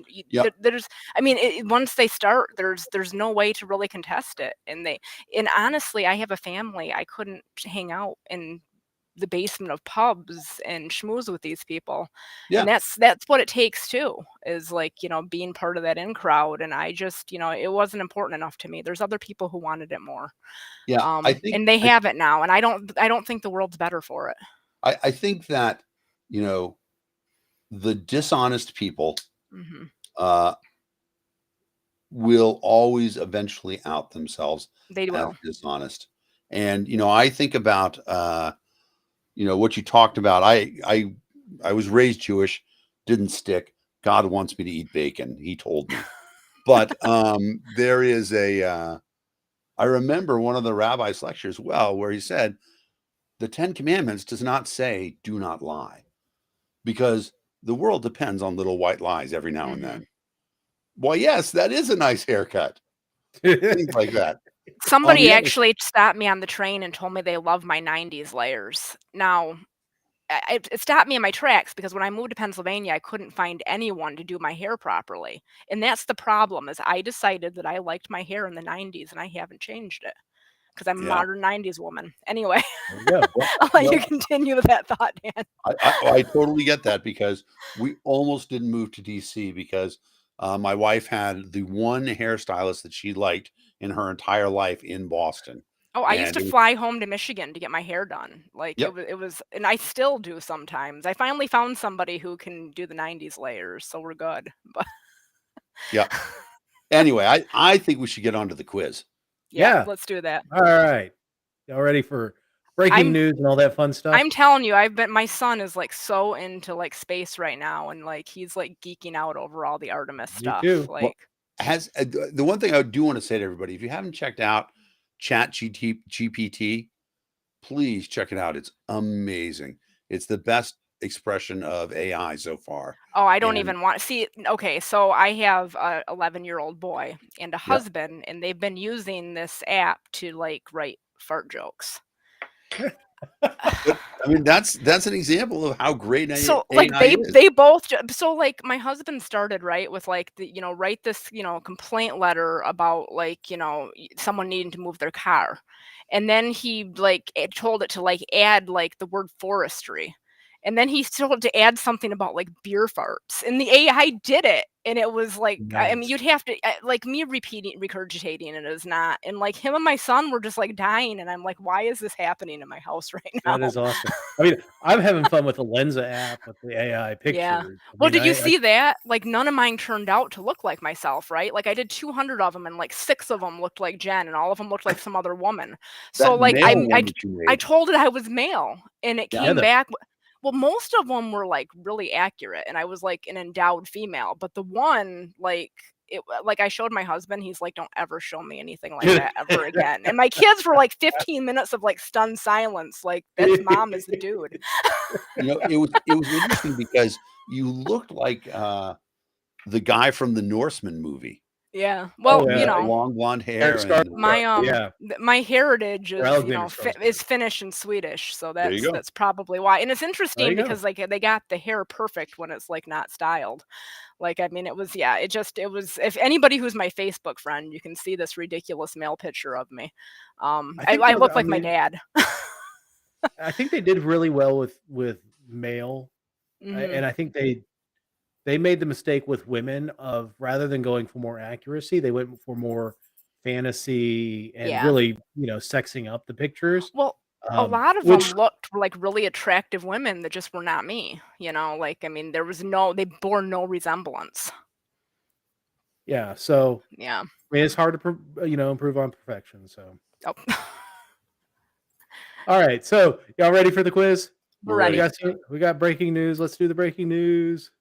Yep. there's, I mean, once they start, there's no way to really contest it. And honestly, I have a family. I couldn't hang out in the basement of pubs and schmooze with these people. Yeah. And that's what it takes too, is like, being part of that in crowd. And I just, it wasn't important enough to me. There's other people who wanted it more. Yeah. I think, and they have it now. And I don't think the world's better for it. I think that, the dishonest people will always eventually out themselves They as will. dishonest. And, I think about, what you talked about. I was raised Jewish, didn't stick. God wants me to eat bacon. He told me. But there is I remember one of the rabbi's lectures, where he said, the 10 Commandments does not say, do not lie, because the world depends on little white lies every now and then. Well, yes, that is a nice haircut. Things like that. Somebody actually stopped me on the train and told me they love my 90s layers. Now, it stopped me in my tracks, because when I moved to Pennsylvania, I couldn't find anyone to do my hair properly. And that's the problem, is I decided that I liked my hair in the 90s and I haven't changed it, because I'm a modern 90s woman. Anyway, I'll let you continue with that thought, Dan. I totally get that, because we almost didn't move to DC because my wife had the one hairstylist that she liked in her entire life in Boston. Oh, I used to fly home to Michigan to get my hair done. Like, it was, and I still do sometimes. I finally found somebody who can do the 90s layers, so we're good. But yeah. Anyway, I think we should get on to the quiz. Yeah, let's do that. All right. Y'all ready for breaking news and all that fun stuff? I'm telling you, my son is like so into like space right now, and like he's like geeking out over all the Artemis stuff. Me too. Like, the one thing I do want to say to everybody, if you haven't checked out GPT, please check it out. It's amazing. It's the best expression of AI so far. Oh, I don't even want to see. Okay, so I have a 11-year-old boy and a husband, and they've been using this app to like write fart jokes. I mean, that's an example of how great so AI like is. they both, so like my husband started with like the write this complaint letter about like someone needing to move their car, and then he like told it to like add like the word forestry, and then he told to add something about like beer farts, and the AI did it, and it was like I mean, you'd have to like me regurgitating it is not, and like him and my son were just like dying, and I'm like, why is this happening in my house right now? That is awesome. I mean, I'm having fun with the Lensa app with the AI pictures. Yeah. Well, did you see that? Like, none of mine turned out to look like myself, right? Like, I did 200 of them, and like 6 of them looked like Jenn, and all of them looked like some other woman. So like I told it I was male, and it came back. Well, most of them were like really accurate, and I was like an endowed female, but the one like I showed my husband, he's like, don't ever show me anything like that ever again. And my kids were like 15 minutes of like stunned silence, like that's mom is the dude. It was interesting because you looked like the guy from the Norseman movie. Yeah. Well, long blonde hair. My heritage is is Finnish and Swedish, so that's probably why. And it's interesting because like they got the hair perfect when it's like not styled. Like, I mean, it was if anybody who's my Facebook friend, you can see this ridiculous male picture of me. I look like my dad. I think they did really well with male, and I think they made the mistake with women of, rather than going for more accuracy, they went for more fantasy and really, sexing up the pictures. Well, a lot of them looked like really attractive women that just were not me, like, I mean, they bore no resemblance. Yeah. So, yeah, I mean, it's hard to, improve on perfection. So, all right. So y'all ready for the quiz? We're ready. We got breaking news. Let's do the breaking news.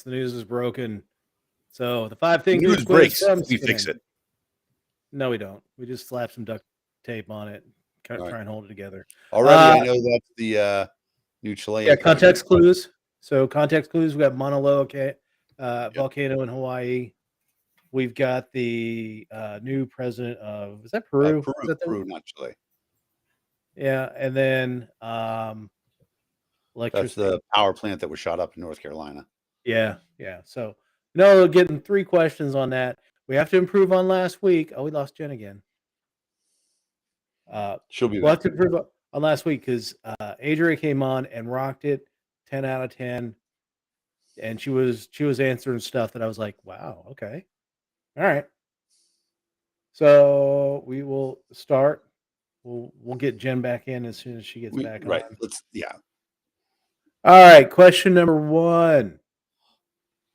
Yes, the news is broken. So the 5 things News quiz breaks. from We fix CNN. it. No, we don't. We just slap some duct tape on it, All try right. and hold it together. Already, I know that's the new Chilean. Yeah, company. context clues. So context clues. We got Mauna Loa volcano in Hawaii. We've got the new president of, is that Peru? Peru, Is that Peru, not Chile. Yeah, and then That's electricity. the power plant that was shot up in North Carolina. Yeah. So no, getting 3 questions on that. We have to improve on last week. Oh, we lost Jen again. She'll be We'll back. have to improve on last week because Adria came on and rocked it, 10 out of 10, and she was answering stuff that I was like, wow, okay, all right. So we will start. We'll get Jen back in as soon as she gets back Right. on. All right. Question number 1.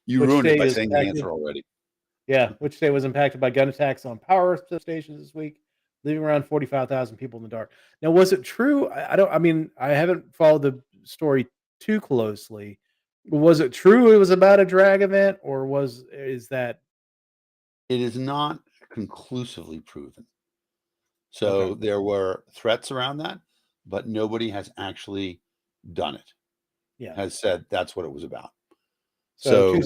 You Which ruined it state by is saying the impacted? answer already. Yeah, which state was impacted by gun attacks on power substations this week, leaving around 45,000 people in the dark? Now, was it true? I mean, I haven't followed the story too closely. Was it true it was about a drag event, or is that? It is not conclusively proven. So there were threats around that, but nobody has actually done it. Yeah. Has said that's what it was about. So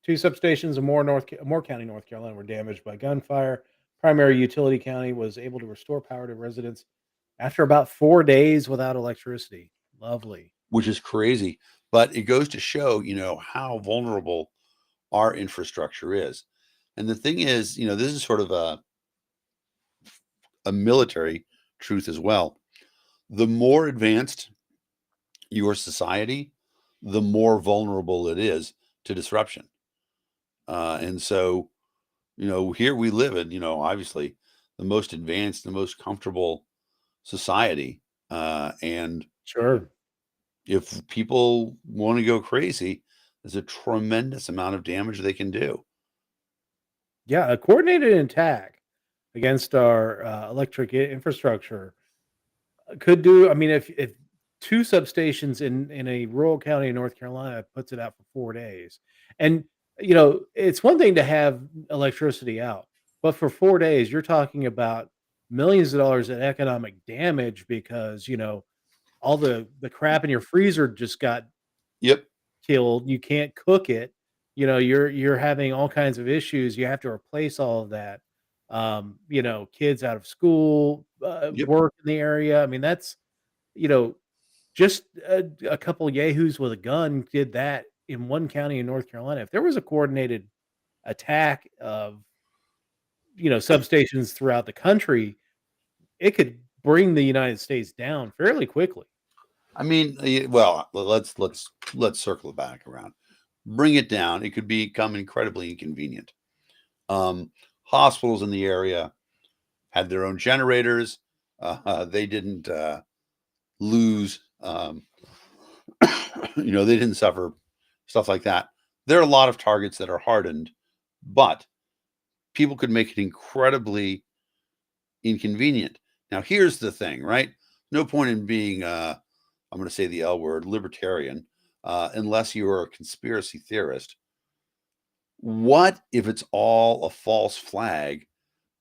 two substations in Moore County, North Carolina, were damaged by gunfire. Primary utility county was able to restore power to residents after about 4 days without electricity. Lovely. Which is crazy, but it goes to show, how vulnerable our infrastructure is. And the thing is, this is sort of a military truth as well. The more advanced your society, the more vulnerable it is to disruption. And so, here we live in, obviously the most advanced, the most comfortable society. And Sure. if people want to go crazy, there's a tremendous amount of damage they can do. Yeah, a coordinated attack against our electric infrastructure could do. I mean, if 2 substations in a rural county in North Carolina puts it out for 4 days, and it's one thing to have electricity out, but for 4 days, you're talking about millions of dollars in economic damage because all the crap in your freezer just got Yep. killed. You can't cook it. You're having all kinds of issues. You have to replace all of that. Kids out of school, Yep. work in the area. I mean, that's just a couple yahoos with a gun did that in one county in North Carolina. If there was a coordinated attack of substations throughout the country, it could bring the United States down fairly quickly. I mean, well, let's circle it back around. Bring it down. It could become incredibly inconvenient. Hospitals in the area had their own generators. They didn't lose. They didn't suffer stuff like that. There are a lot of targets that are hardened, but people could make it incredibly inconvenient. Now, here's the thing, right? No point in being, I'm going to say the L word, libertarian, unless you're a conspiracy theorist. What if it's all a false flag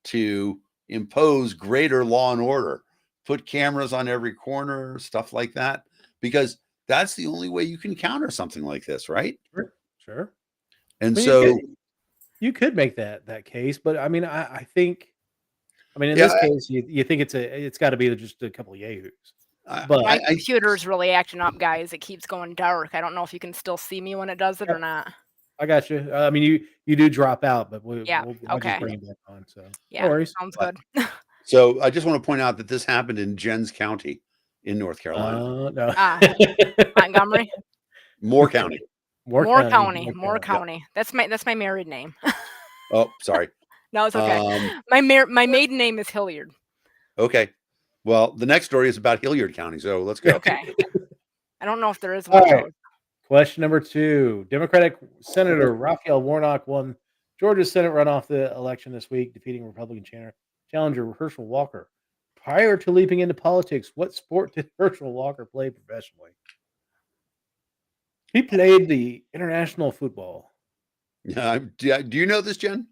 to impose greater law and order, put cameras on every corner, stuff like that? Because that's the only way you can counter something like this, right? Sure. And I mean, so you could make that case, but I mean, I think, in Yeah, this case, you think it's got to be just a couple of yahoos. but My computer's really acting up, guys. It keeps going dark. I don't know if you can still see me when it does it or not. I got you. I mean, you do drop out, but Yeah, I'll just okay. bring you back on. So Yeah, no worries. sounds good. So I just want to point out that this happened in Jenn's County in North Carolina. No. Montgomery, Moore County. Moore County. That's my married name. Oh, sorry. No, it's okay. My maiden name is Hilliard. Okay. Well, the next story is about Hilliard County, so let's go. Okay. I don't know if there is All one. right. Question number 2. Democratic Senator Raphael Warnock won Georgia's Senate runoff the election this week, defeating Republican challenger Herschel Walker. Prior to leaping into politics, what sport did Herschel Walker play professionally? He played the international football. Yeah, do you know this, Jen?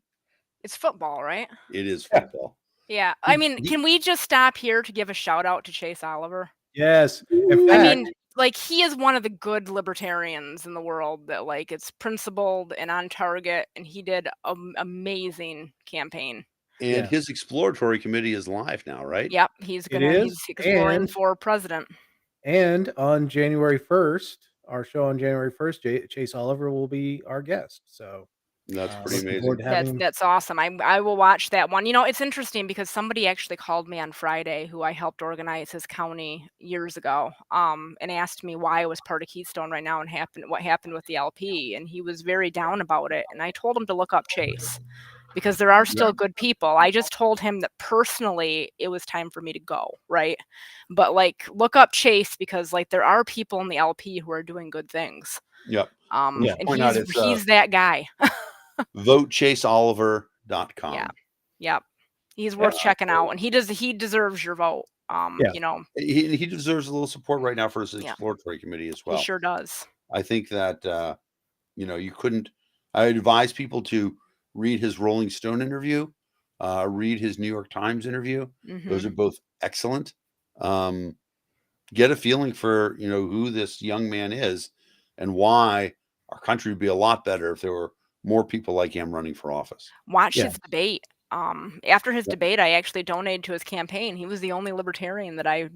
It's football, right? It is Yeah. football. Yeah. I He- mean, he- can we just stop here to give a shout out to Chase Oliver? Yes. In I fact, mean, like, he is one of the good libertarians in the world that, like, it's principled and on target, and he did an amazing campaign. and Yeah. his exploratory committee is live now, right? Yep, he's It he's is, exploring for president. and on January 1st, our show on January 1st, Chase Oliver will be our guest. So That's pretty looking amazing. forward to having him. That's awesome. I will watch that one. You know, it's interesting because somebody actually called me on Friday who I helped organize his county years ago, and asked me why I was part of Keystone right now and what happened with the LP, and he was very down about it. And I told him to look up Chase because there are still good people. I just told him that personally it was time for me to go, right? But like, look up Chase because like there are people in the LP who are doing good things. Yep. Yeah. And Point out it's, he's that guy. votechaseoliver.com. Yeah. Yep. He's worth checking out, and he deserves your vote. Yeah. You know, He deserves a little support right now for his Yeah. exploratory committee as well. he sure does. I think that you couldn't. I advise people to read his Rolling Stone interview, read his New York Times interview. Those Mhm. are both excellent. Get a feeling for who this young man is and why our country would be a lot better if there were more people like him running for office. Watch Yeah. his debate. After his Yep. debate, I actually donated to his campaign. He was the only libertarian that I,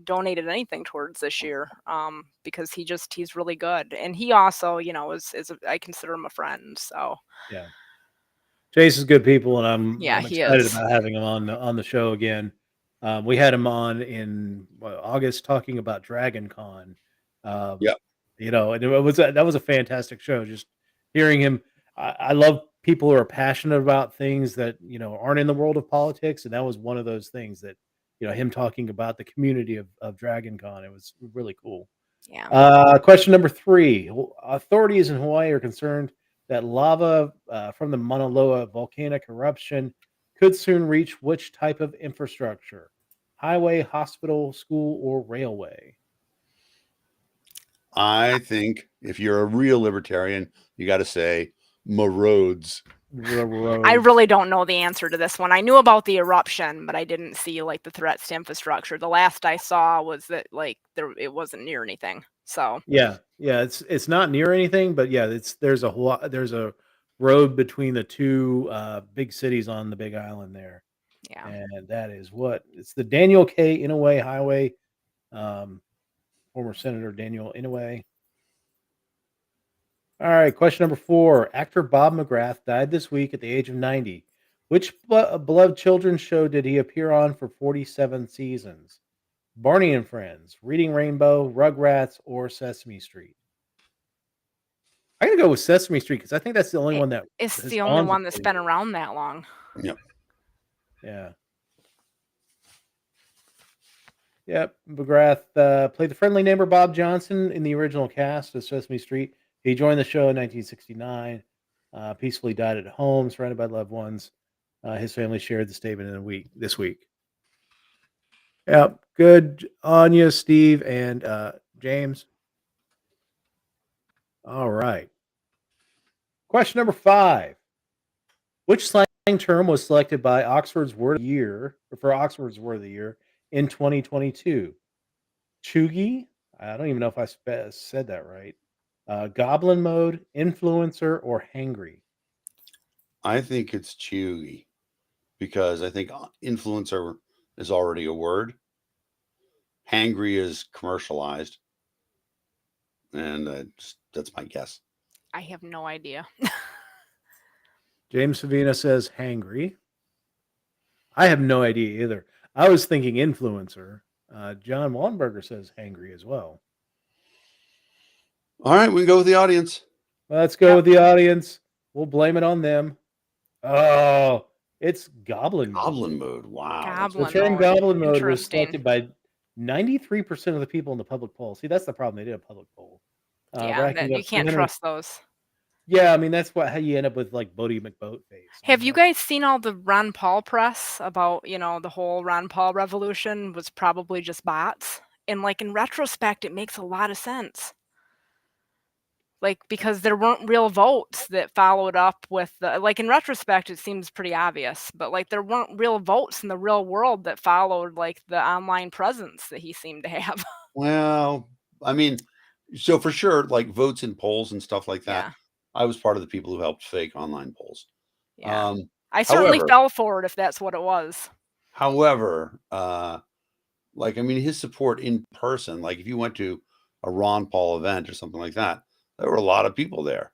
donated anything towards this year. Because he's really good, and he also, I consider him a friend. So Yeah. Chase is good people, and I'm he excited is. about having him on the show again. We had him on in August talking about Dragon Con. Yep. And that was a fantastic show. Just hearing him, I love people who are passionate about things that aren't in the world of politics, and that was one of those things that him talking about the community of Dragon Con. It was really cool. Yeah. Question number 3. Authorities in Hawaii are concerned that lava from the Mauna Loa volcanic eruption could soon reach which type of infrastructure? Highway, hospital, school, or railway? I think if you're a real libertarian, you got to say roads. I Road. really don't know the answer to this one. I knew about the eruption, but I didn't see like the threats to infrastructure. The last I saw was that like it wasn't near anything. So Yeah, it's not near anything, but yeah, there's a road between the two big cities on the Big Island there, yeah. and that is it's the Daniel K. Inouye Highway. Former Senator Daniel Inouye. All right, question number 4. Actor Bob McGrath died this week at the age of 90. Which beloved children's show did he appear on for 47 seasons? Barney and Friends, Reading Rainbow, Rugrats, or Sesame Street? I'm going to go with Sesame Street because I think that's the only one that It's has the only on for one that's 40 been years. around that long. Yep. Yeah. Yep. McGrath played the friendly neighbor Bob Johnson in the original cast of Sesame Street. He joined the show in 1969. Peacefully died at home, surrounded by loved ones. His family shared the statement this week. Yep. Good on you, Steve and James. All right. Question number 5. Which slang term was selected by Oxford's Word of the Year in 2022? Chuggy? I don't even know if I said that right. Goblin mode, influencer, or hangry? I think it's chewy because I think influencer is already a word. Hangry is commercialized. And that's my guess. I have no idea. James Savina says hangry. I have no idea either. I was thinking influencer. John Wallenberger says hangry as well. All right, we can go with the audience. Let's go with the audience. We'll blame it on them. Oh, it's goblin mode. Goblin mode. Wow. The term goblin mode was Interesting. selected by 93% of the people in the public poll. See, that's the problem. They did a public poll. Yeah, racking you up can't 300 trust those. Yeah, I mean that's how you end up with like Bodie McBoatface. Have you guys seen all the Ron Paul press about, the whole Ron Paul revolution was probably just bots? And like in retrospect, it makes a lot of sense. Like, because there weren't real votes that followed up with the, like in retrospect, it seems pretty obvious, but like there weren't real votes in the real world that followed like the online presence that he seemed to have. Well, I mean, so for sure, like votes in polls and stuff like that. Yeah. I was part of the people who helped fake online polls. Yeah. I certainly However, fell for it if that's what it was. however, like I mean, his support in person, like if you went to a Ron Paul event or something like that, there were a lot of people there.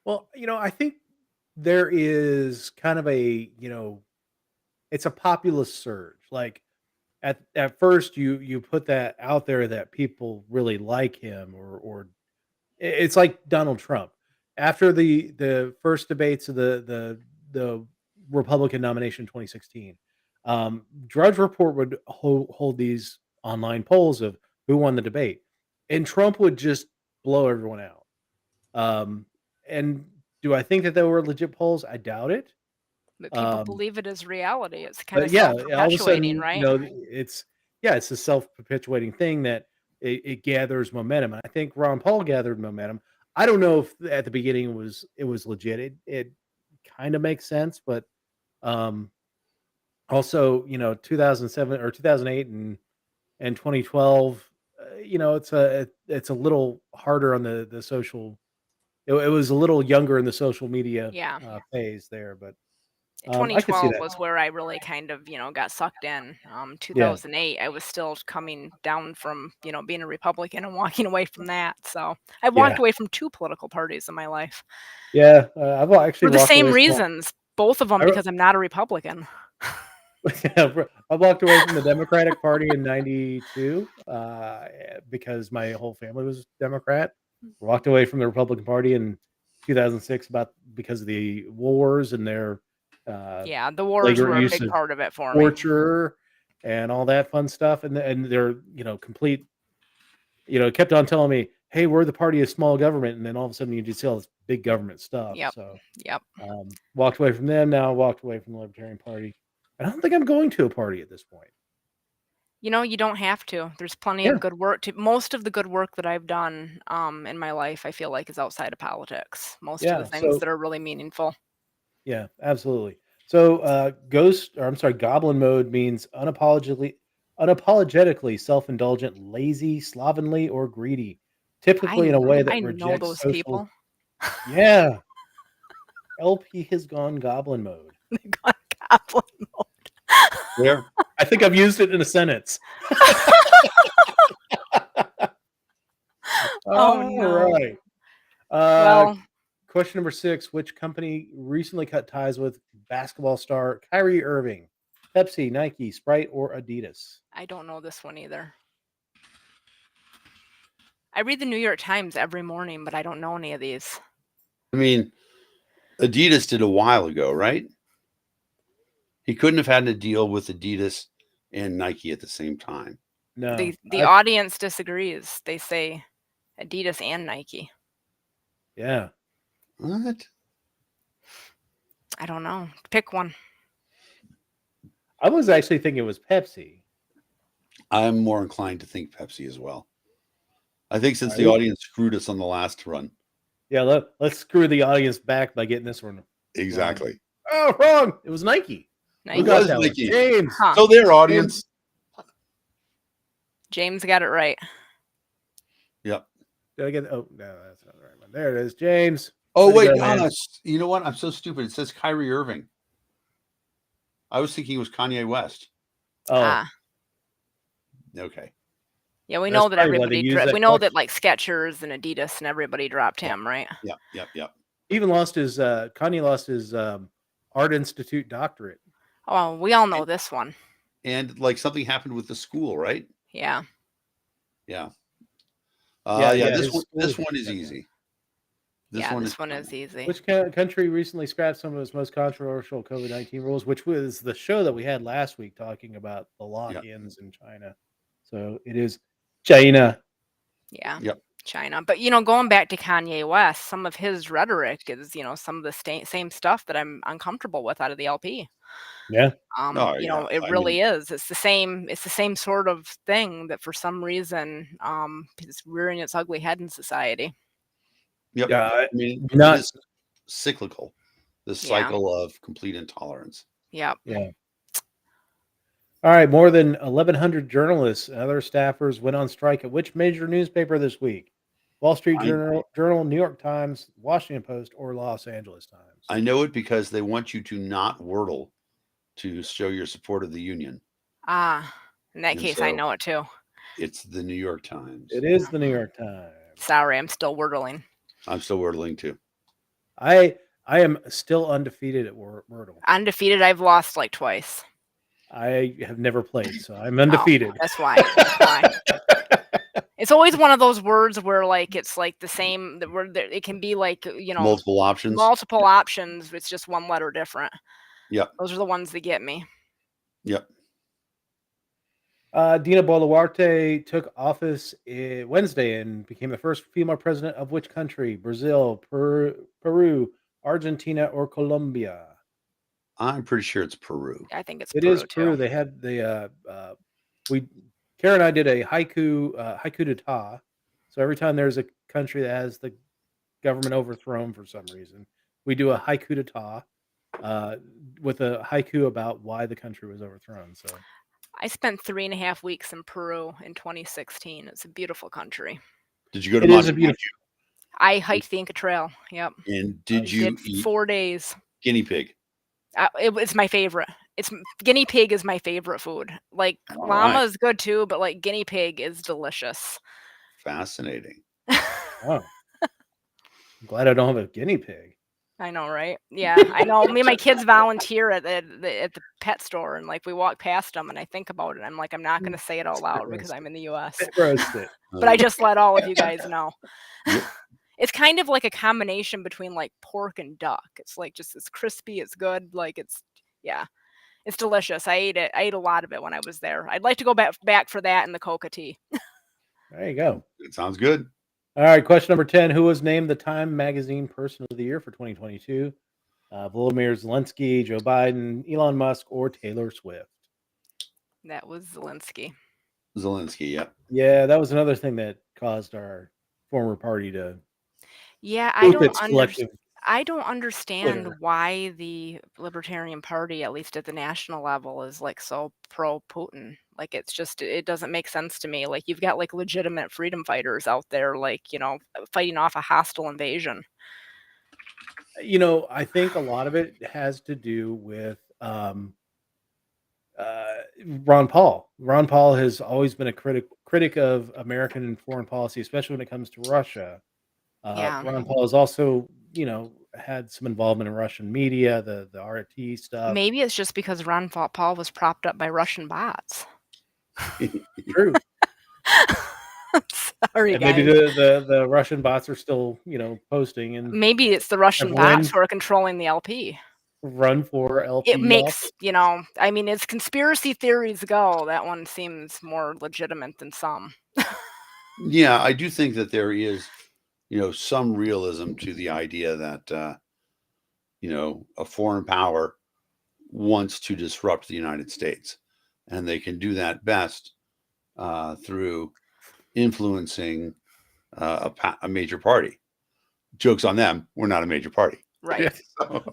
Well, I think there is kind of a, it's a populist surge. Like at first you put that out there that people really like him, or it's like Donald Trump. After the first debates of the Republican nomination in 2016, Drudge Report would hold these online polls of who won the debate, and Trump would just blow everyone out. And do I think that they were legit polls? I doubt it. But people believe it is reality. It's kind But of yeah, all of a self-perpetuating, sudden, right? it's a self-perpetuating thing that it gathers momentum. And I think Ron Paul gathered momentum. I don't know if at the beginning it was legit. It kind of makes sense, but also 2007 or 2008 and 2012, it's a little harder on the social. It was a little younger in the social media Yeah. phase there, but I could see 2012 that. was where I really kind of, got sucked in. 2008, I was still coming down from, being a Republican and walking away from that. So I walked Yeah. away from 2 political parties in my life Yeah, I've actually for the walked same away from reasons. Both of them I because I'm not a Republican. I walked away from the Democratic Party in '92 because my whole family was Democrat. Walked away from the Republican Party in 2006 because of the wars and their Yeah, the wars flagrant were a use big of part of it for me. torture and all that fun stuff. And they're complete. Kept on telling me, "Hey, we're the party of small government," and then all of a sudden you just see all this big government stuff. Yep. So Yep. walked away from them. Now walked away from the Libertarian Party. I don't think I'm going to a party at this point. You don't have to. There's plenty Yeah. of good work to most of the good work that I've done in my life, I feel like is outside of politics. Most of Yeah, the things so that are really meaningful. yeah, absolutely. So goblin mode means unapologetically self-indulgent, lazy, slovenly, or greedy, typically in a way that I know rejects those social. people. Yeah, LP has gone goblin mode. They got goblin mode. There. I think I've used it in a sentence. Oh, All no. right. Well, Question number 6: which company recently cut ties with basketball star Kyrie Irving? Pepsi, Nike, Sprite, or Adidas? I don't know this one either. I read the New York Times every morning, but I don't know any of these. I mean, Adidas did a while ago, right? He couldn't have had a deal with Adidas and Nike at the same time. No. The audience disagrees. They say Adidas and Nike. Yeah. What? I don't know. Pick one. I was actually thinking it was Pepsi. I'm more inclined to think Pepsi as well. I think since Are the you? audience screwed us on the last run. Yeah, let's screw the audience back by getting this one. Exactly. Oh, wrong. It was Nike. Nike. It Who got was that one? Nike. James. Huh. So there, audience. James got it right. Yep. Did I get? Oh, no, that's not the right one. There it is, James. Oh, Way to wait. go, No, man. no. You know what? I'm so stupid. It says Kyrie Irving. I was thinking it was Kanye West. Oh, Ah. Okay. Yeah, we That's know that probably why they everybody use that we know collection. that like Skechers and Adidas and everybody dropped him, right? Yep. he even lost his. Kanye lost his Art Institute doctorate. Oh, we all know this one. And like something happened with the school, right? Yeah. Yeah. Yeah, This his one. school This was one is shut down. easy. This one is easy. Which country recently scrapped some of its most controversial COVID-19 rules, which was the show that we had last week talking about the lock-ins in China. So it is China. Yeah. Yep. China. But going back to Kanye West, some of his rhetoric is some of the same stuff that I'm uncomfortable with out of the LP. Yeah. Oh, yeah. It I really mean, is. It's the same sort of thing that for some reason is rearing its ugly head in society. yep. Yeah. I mean, it Not. is cyclical, the Yeah. cycle of complete intolerance. Yep. Yeah. All right. More than 1,100 journalists and other staffers went on strike at which major newspaper this week? Wall Street I, Journal, New York Times, Washington Post, or Los Angeles Times? I know it because they want you to not wordle to show your support of the union. In that And case, I so know it too. it's the New York Times. It is the New York Times. Sorry, I'm still wordling. I'm still wordling too. I am still undefeated at Wordle. Undefeated, I've lost like twice. I have never played, so I'm undefeated. Oh, that's why. That's why. It's always one of those words where like it's like the same. The word it can be like Multiple options. multiple options. It's just one letter different. Yep. Those are the ones that get me. Yep. Dina Boluarte took office Wednesday and became the first female president of which country? Brazil, Peru, Argentina, or Colombia? I'm pretty sure it's Peru. I think it's It Peru is Peru. too. They had Karen and I did a haiku d'etat. So every time there's a country that has the government overthrown for some reason, we do a haiku d'etat with a haiku about why the country was overthrown. So I spent 3.5 weeks in Peru in 2016. It's a beautiful country. Did you go to it is a Machu beautiful. Picchu? I hiked the Inca Trail. Yep. And did you Did eat 4 days. guinea pig? It's my favorite. Guinea pig is my favorite food. Like All llama right. is good too, but like guinea pig is delicious. Fascinating. Oh, I'm glad I don't have a guinea pig. I know, right? Yeah, I know. Me and my kids volunteer at the pet store, and like we walk past them, and I think about it. I'm like, I'm not going to say it out loud because I'm in the U.S. Roast it. But I just let all of you guys know. Yep. It's kind of like a combination between like pork and duck. It's like just it's crispy. It's good. Like it's delicious. I ate it. I ate a lot of it when I was there. I'd like to go back for that and the coca tea. There you go. It sounds good. All right, question number 10. Who was named the Time Magazine Person of the Year for 2022? Volodymyr Zelensky, Joe Biden, Elon Musk, or Taylor Swift? That was Zelensky. Zelensky, yeah. Yeah, that was another thing that caused our former party to Yeah, poop its collective. I don't understand Twitter. why the Libertarian Party, at least at the national level, is like so pro Putin. Like it's just it doesn't make sense to me. Like you've got like legitimate freedom fighters out there, like fighting off a hostile invasion. I think a lot of it has to do with Ron Paul. Ron Paul has always been a critic of American and foreign policy, especially when it comes to Russia. Yeah. Ron Paul has also, had some involvement in Russian media, the RT stuff. Maybe it's just because Ron Paul was propped up by Russian bots. True. Sorry, And guys. maybe the Russian bots are still, posting and Maybe it's the Russian bots who are controlling the LP. Run for LP. It makes, I mean, as conspiracy theories go, that one seems more legitimate than some. Yeah, I do think that there is, some realism to the idea that, a foreign power wants to disrupt the United States. And they can do that best through influencing a major party. Joke's on them. We're not a major party. Right.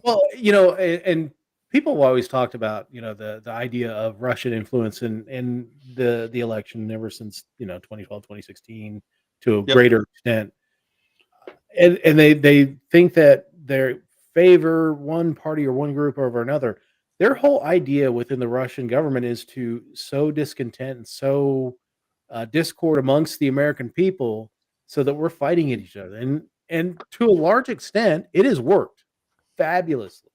Well, and people have always talked about, the idea of Russian influence in the election ever since, 2012, 2016 to a greater extent. And they think that they favor one party or one group over another. Their whole idea within the Russian government is to sow discontent and sow discord amongst the American people so that we're fighting at each other. And to a large extent, it has worked fabulously.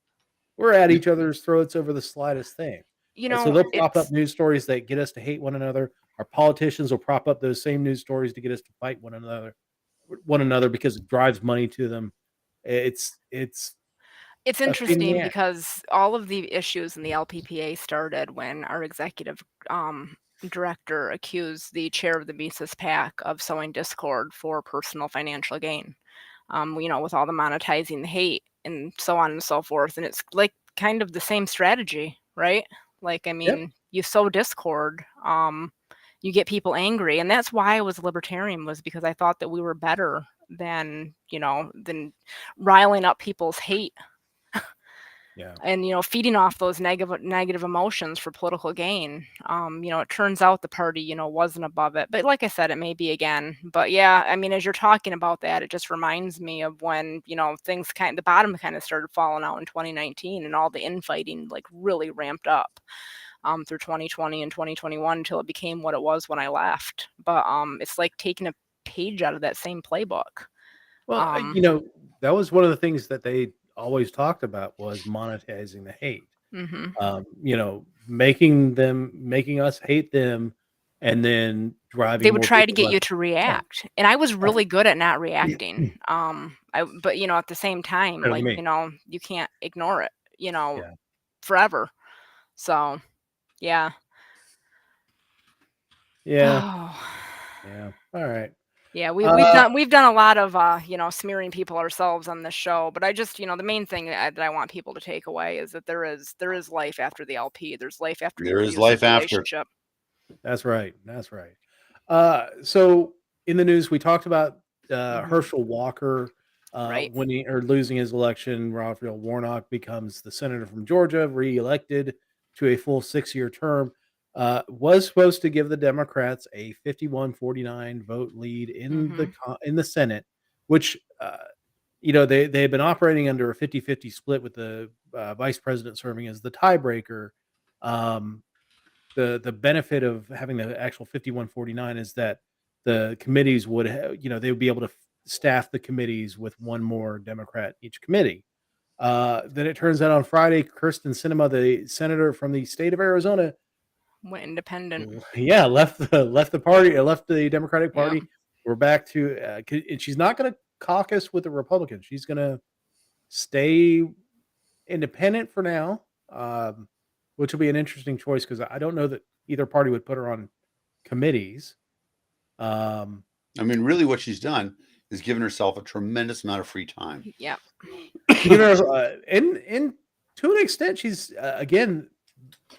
We're at each other's throats over the slightest thing. So they'll prop up news stories that get us to hate one another. Our politicians will prop up those same news stories to get us to fight one another because it drives money to them. It's interesting because all of the issues in the LPPA started when our executive director accused the chair of the Mises PAC of sowing discord for personal financial gain. With all the monetizing the hate and so on and so forth. And it's like kind of the same strategy, right? Like, I mean, you sow discord, you get people angry. And that's why I was a libertarian, was because I thought that we were better than riling up people's hate. Yeah. And feeding off those negative emotions for political gain. It turns out the party wasn't above it, but like I said, it may be again. But yeah, I mean, as you're talking about that, it just reminds me of when things the bottom kind of started falling out in 2019, and all the infighting like really ramped up through 2020 and 2021 until it became what it was when I left. But it's like taking a page out of that same playbook. Well, that was one of the things that they always talked about, was monetizing the hate. Making us hate them, and then driving. They would more try to people get you left. to react, and I was really good at not reacting. But at the same time, Better than like me. you can't ignore it, Yeah. forever. So, yeah. Yeah. Oh. Yeah. All right. Yeah, we've done a lot of smearing people ourselves on this show, but I just the main thing that I want people to take away is that there is life after the LP. There's life after There your is abusive life after. relationship. That's right. That's right. So in the news, we talked about Herschel Walker Right. winning or losing his election. Raphael Warnock becomes the senator from Georgia, reelected to a full 6-year term. Was supposed to give the Democrats a 51-49 vote lead in the Senate, which they had been operating under a 50-50 split, with the vice president serving as the tiebreaker. The benefit of having the actual 51-49 is that the committees would they would be able to staff the committees with one more Democrat each committee. Then it turns out on Friday, Kirsten Sinema, the senator from the state of Arizona, Went independent. left the Democratic Party. Yeah. We're back to and she's not going to caucus with the Republicans. She's going to stay independent for now, which will be an interesting choice, because I don't know that either party would put her on committees. I mean, really, what she's done is given herself a tremendous amount of free time. Yeah. And to an extent, she's again,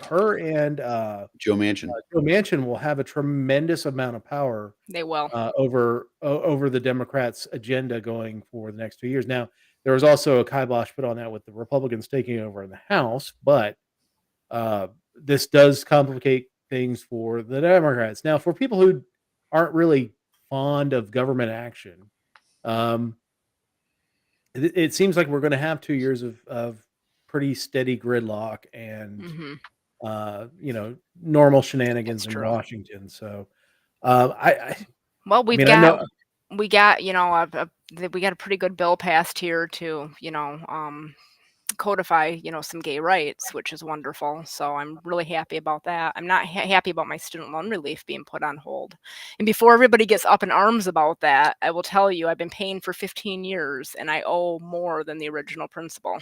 her and Joe Manchin. Joe Manchin will have a tremendous amount of power. They will. Over the Democrats' agenda going for the next 2 years. Now, there was also a kibosh put on that with the Republicans taking over in the House, but this does complicate things for the Democrats. Now, for people who aren't really fond of government action, it seems like we're going to have 2 years of pretty steady gridlock and normal shenanigans in Washington. So we got a pretty good bill passed here to codify some gay rights, which is wonderful. So I'm really happy about that. I'm not happy about my student loan relief being put on hold. And before everybody gets up in arms about that, I will tell you I've been paying for 15 years and I owe more than the original principal.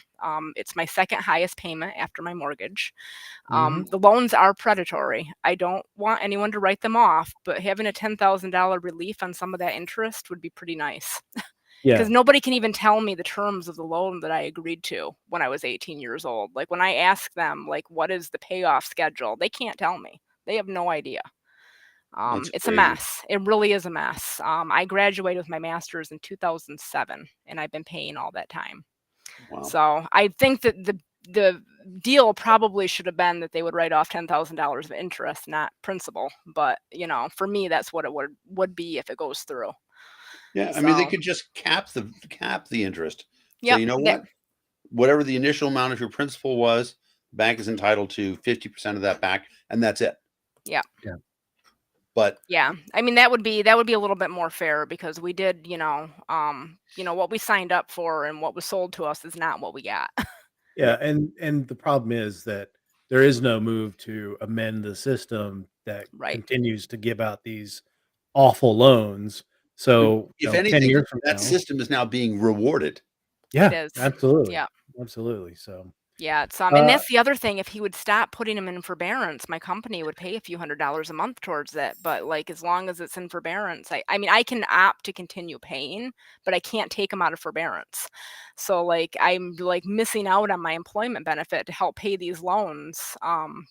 It's my second highest payment after my mortgage. The loans are predatory. I don't want anyone to write them off, but having a $10,000 relief on some of that interest would be pretty nice. Because nobody can even tell me the terms of the loan that I agreed to when I was 18 years old. Like, when I ask them, like, what is the payoff schedule? They can't tell me. They have no idea. It's a mess. It really is a mess. I graduated with my master's in 2007, and I've been paying all that time. Wow. So I think that the deal probably should have been that they would write off $10,000 of interest, not principal. But, for me, that's what it would be if it goes through. Yeah, I mean, they could just cap the interest. Yeah. So you know what? Whatever the initial amount of your principal was, the bank is entitled to 50% of that back, and that's it. Yeah. Yeah. But yeah, I mean, that would be a little bit more fair, because we did, what we signed up for and what was sold to us is not what we got. Yeah, and the problem is that there is no move to amend the system that continues to give out these awful loans. So if 10 anything, years from that now, system is now being rewarded. Yeah, It is. absolutely. Yeah. Absolutely. So Yeah, it's and Uh, that's the other thing. If he would stop putting them in forbearance, my company would pay a few $100s a month towards it. But like, as long as it's in forbearance, I mean, I can opt to continue paying, but I can't take them out of forbearance. So like, I'm like missing out on my employment benefit to help pay these loans,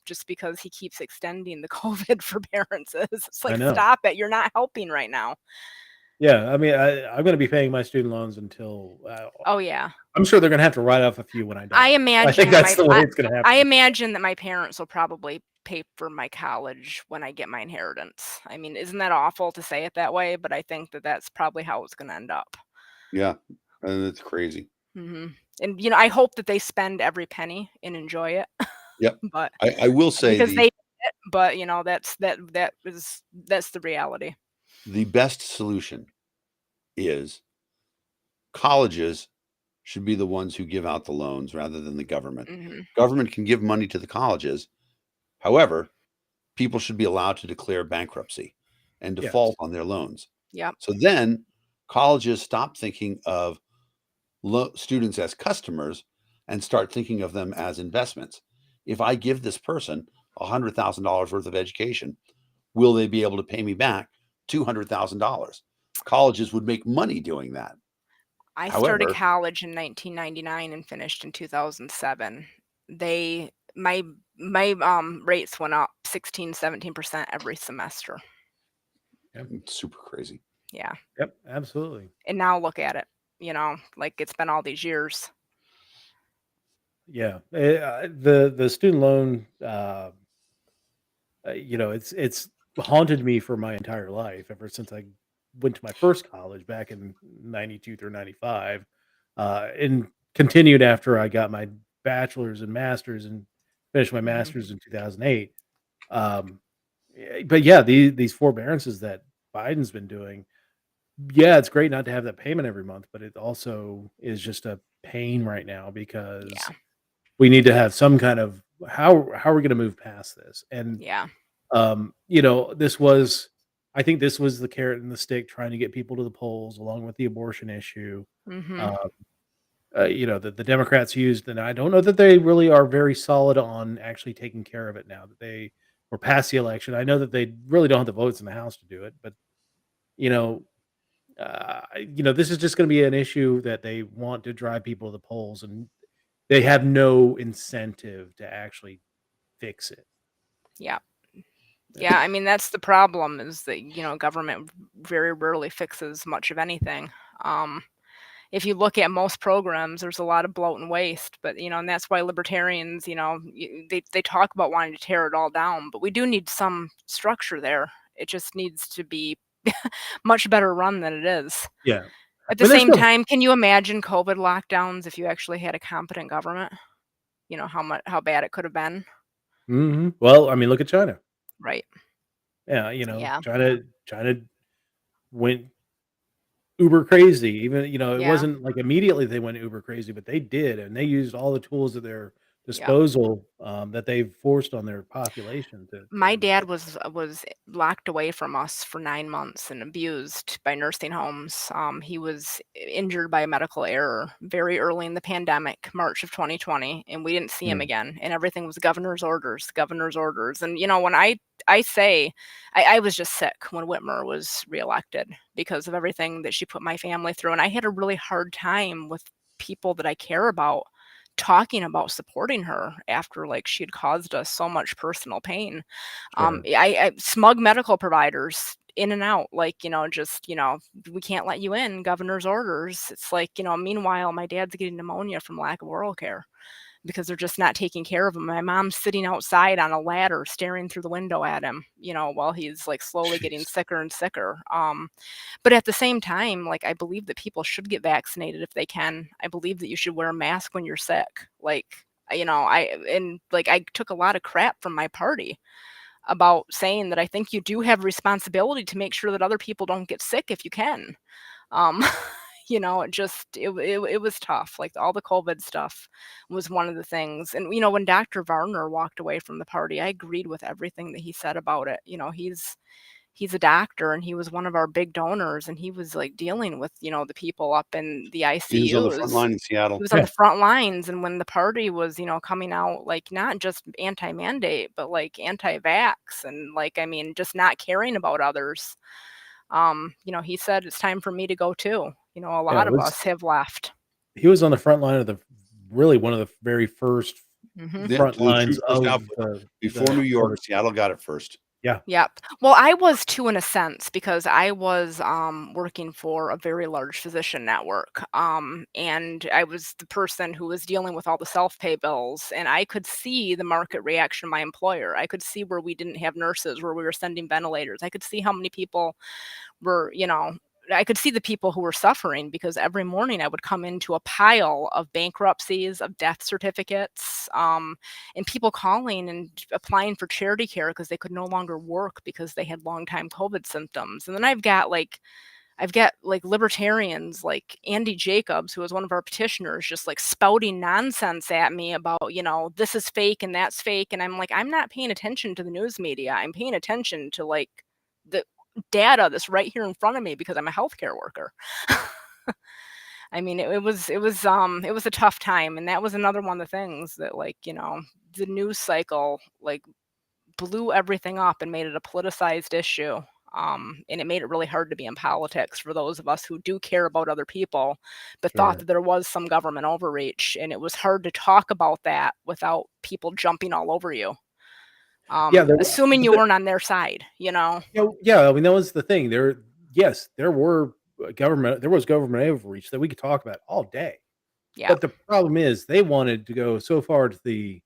just because he keeps extending the COVID forbearances. It's I like, know. stop it! You're not helping right now. Yeah, I mean, I'm going to be paying my student loans until Oh yeah. I'm sure they're going to have to write off a few when I I die. I think imagine that's the way it's going to I happen. imagine that my parents will probably pay for my college when I get my inheritance. I mean, isn't that awful to say it that way? But I think that that's probably how it's going to end up. Yeah, and it's crazy. hmm And I hope that they spend every penny and enjoy it. Yep. But I will say because they, did it, but that's the reality. the best solution is colleges should be the ones who give out the loans rather than the government. hmm Government can give money to the colleges. However, people should be allowed to declare bankruptcy and Yes. default on their loans. Yep. So then colleges stop thinking of students as customers and start thinking of them as investments. If I give this person $100,000 worth of education, will they be able to pay me back $200,000? Colleges would make money doing that. I started However, college in 1999 and finished in 2007. They my rates went up 16-17% every semester. it's super crazy. Yeah. Yep, absolutely. And now look at it, like it's been all these years. Yeah, the student loan, it's haunted me for my entire life ever since I went to my first college back in 92 through 95, and continued after I got my bachelor's and master's and finished my Mhm. master's in 2008. But yeah, these forbearances that Biden's been doing, yeah, it's great not to have that payment every month, but it also is just a pain right now because Yeah. we need to have some kind of how are we going to move past this? And Yeah. this was, I think this was the carrot and the stick trying to get people to the polls along with the abortion issue. Mhm. Um, that the Democrats used, and I don't know that they really are very solid on actually taking care of it now that they were past the election. I know that they really don't have the votes in the House to do it, but you know, this is just going to be an issue that they want to drive people to the polls, and they have no incentive to actually fix it. Yeah. Yeah. Yeah, I mean that's the problem is that, government very rarely fixes much of anything. Um if you look at most programs, there's a lot of bloat and waste, but and that's why libertarians, they talk about wanting to tear it all down, but we do need some structure there. It just needs to be much better run than it is. Yeah. At the But there's same still time, can you imagine COVID lockdowns if you actually had a competent government? How bad it could have been, Well, I mean, look at China. right? Yeah, Yeah. China went uber crazy. Even, it Yeah. wasn't like immediately they went uber crazy, but they did, and they used all the tools at their Yeah. disposal, that they've forced on their population My to dad was locked away from us for 9 months and abused by nursing homes. He was injured by a medical error very early in the pandemic, March of 2020, and we didn't see him Mm, again. And everything was governor's orders, governor's orders. And when I say I was just sick when Whitmer was reelected because of everything that she put my family through, and I had a really hard time with people that I care about talking about supporting her after like she had caused us so much personal pain. sure. I smug medical providers in and out, like, just, we can't let you in, governor's orders. It's like, meanwhile, my dad's getting pneumonia from lack of oral care because they're just not taking care of him. My mom's sitting outside on a ladder staring through the window at him, while he's like slowly getting Jeez. sicker and sicker. But at the same time, like I believe that people should get vaccinated if they can. I believe that you should wear a mask when you're sick. Like, I took a lot of crap from my party about saying that I think you do have responsibility to make sure that other people don't get sick if you can. Um, it was tough. Like all the COVID stuff was one of the things. And when Dr. Varner walked away from the party, I agreed with everything that he said about it. he's a doctor and he was one of our big donors, and he was like dealing with, the people up in the He was on the front ICUs. line in He Seattle. was on the front lines, and when the party was, coming out, like, not just anti-mandate, but like anti-vax, and like, I mean, just not caring about others. He said it's time for me to go too. A Yeah, lot it of was us have left. he was on the front line of really one of the very first Hmm. front The lines true first of output. Before New York, COVID. Seattle got it first. Yeah. Yep. Well, I was too in a sense because I was working for a very large physician network. And I was the person who was dealing with all the self-pay bills, and I could see the market reaction of my employer. I could see where we didn't have nurses, where we were sending ventilators. I could see how many people were, I could see the people who were suffering, because every morning I would come into a pile of bankruptcies, of death certificates, and people calling and applying for charity care because they could no longer work because they had long-time COVID symptoms. And then I've got like libertarians like Andy Jacobs, who was one of our petitioners, just like spouting nonsense at me about, this is fake and that's fake. And I'm like, I'm not paying attention to the news media. I'm paying attention to like the data that's right here in front of me because I'm a healthcare worker. I mean, it was a tough time, and that was another one of the things that, like, the news cycle like blew everything up and made it a politicized issue. And it made it really hard to be in politics for those of us who do care about other people, but thought Sure. that there was some government overreach, and it was hard to talk about that without people jumping all over you, Yeah, assuming you weren't on their side. yeah, I mean, that was the thing. Yes, there was government overreach that we could talk about all day. Yeah, But the problem is they wanted to go so far to the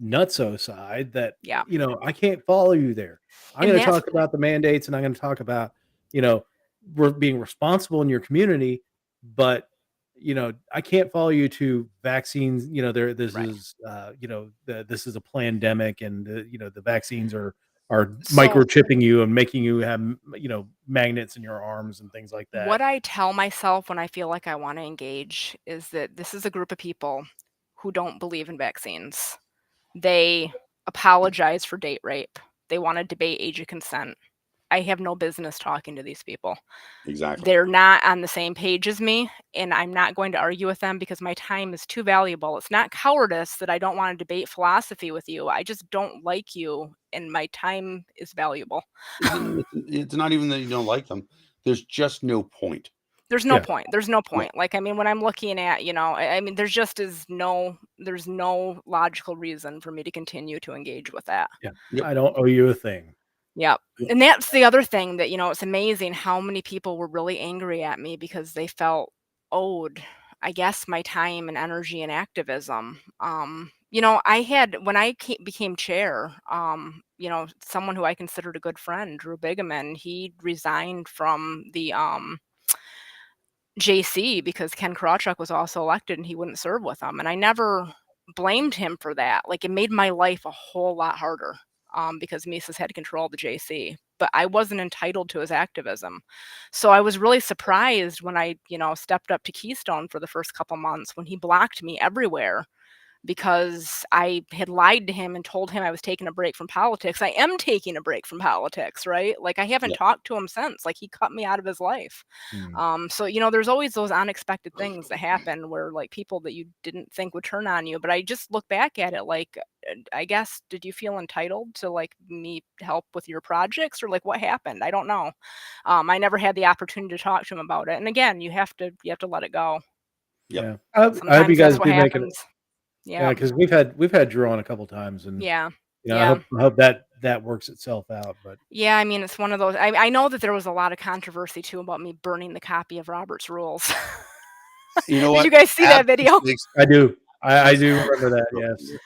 nutso side that, yeah, I can't follow you there. I'm and going to that's talk about the mandates, and I'm going to talk about, you know, we're being responsible in your community, but I can't follow you to vaccines. This right. is, this is a pandemic, and the vaccines are So microchipping you and making you have, magnets in your arms and things like that. what I tell myself when I feel like I want to engage is that this is a group of people who don't believe in vaccines. They apologize for date rape. They want to debate age of consent. I have no business talking to these people. Exactly. They're not on the same page as me, and I'm not going to argue with them because my time is too valuable. It's not cowardice that I don't want to debate philosophy with you. I just don't like you, and my time is valuable. It's not even that you don't like them. There's just no point. There's no Yeah. point. There's no No. point. Like, I mean, when I'm looking at, I mean, there's no logical reason for me to continue to engage with that. Yeah. Yep. I don't owe you a thing. Yep. Yep. And that's the other thing that, it's amazing how many people were really angry at me because they felt owed, I guess, my time and energy and activism. I had, when I became chair, someone who I considered a good friend, Drew Bigeman, he resigned from the JC because Ken Krawchuk was also elected and he wouldn't serve with them. And I never blamed him for that. Like, it made my life a whole lot harder because Mises had control of the JC, but I wasn't entitled to his activism. So I was really surprised when I, stepped up to Keystone for the first couple months when he blocked me everywhere because I had lied to him and told him I was taking a break from politics. I am taking a break from politics, right? Like, I haven't Yeah. talked to him since. Like, he cut me out of his life. Mm. So, there's always those unexpected things that happen where, like, people that you didn't think would turn on you. But I just look back at it like, I guess, did you feel entitled to, like, me help with your projects, or like what happened? I don't know. I never had the opportunity to talk to him about it. And again, you have to let it go. Yep. Yeah. I hope you Sometimes guys that's what do make it. happens. Yeah, Yeah. because we've had Drew on a couple times, and Yeah. I Yeah. hope that works itself out. But Yeah, I mean, it's one of those. I know that there was a lot of controversy too about me burning the copy of Robert's Rules. You know Did what? you guys see that video? I do. I do remember that. Yes.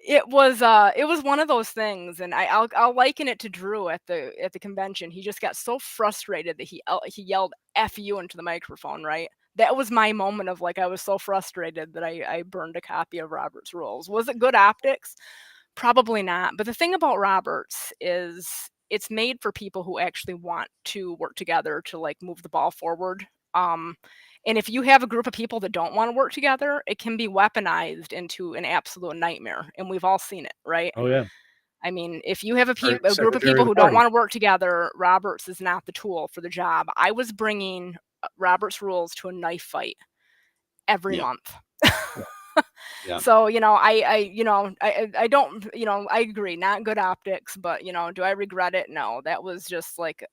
It was one of those things, and I'll liken it to Drew at the convention. He just got so frustrated that he yelled "F you" into the microphone. Right, that was my moment of, like, I was so frustrated that I burned a copy of Robert's Rules. Was it good optics? Probably not. But the thing about Roberts is it's made for people who actually want to work together to, like, move the ball forward. Um, and if you have a group of people that don't want to work together, it can be weaponized into an absolute nightmare. And we've all seen it, right? Oh yeah. I mean, if you have a group of Secretary people of the who don't party. want to work together, Roberts is not the tool for the job. I was bringing Robert's rules to a knife fight every Yeah. month. Yeah. So, I don't, I agree, not good optics, but, do I regret it? No, that was just like,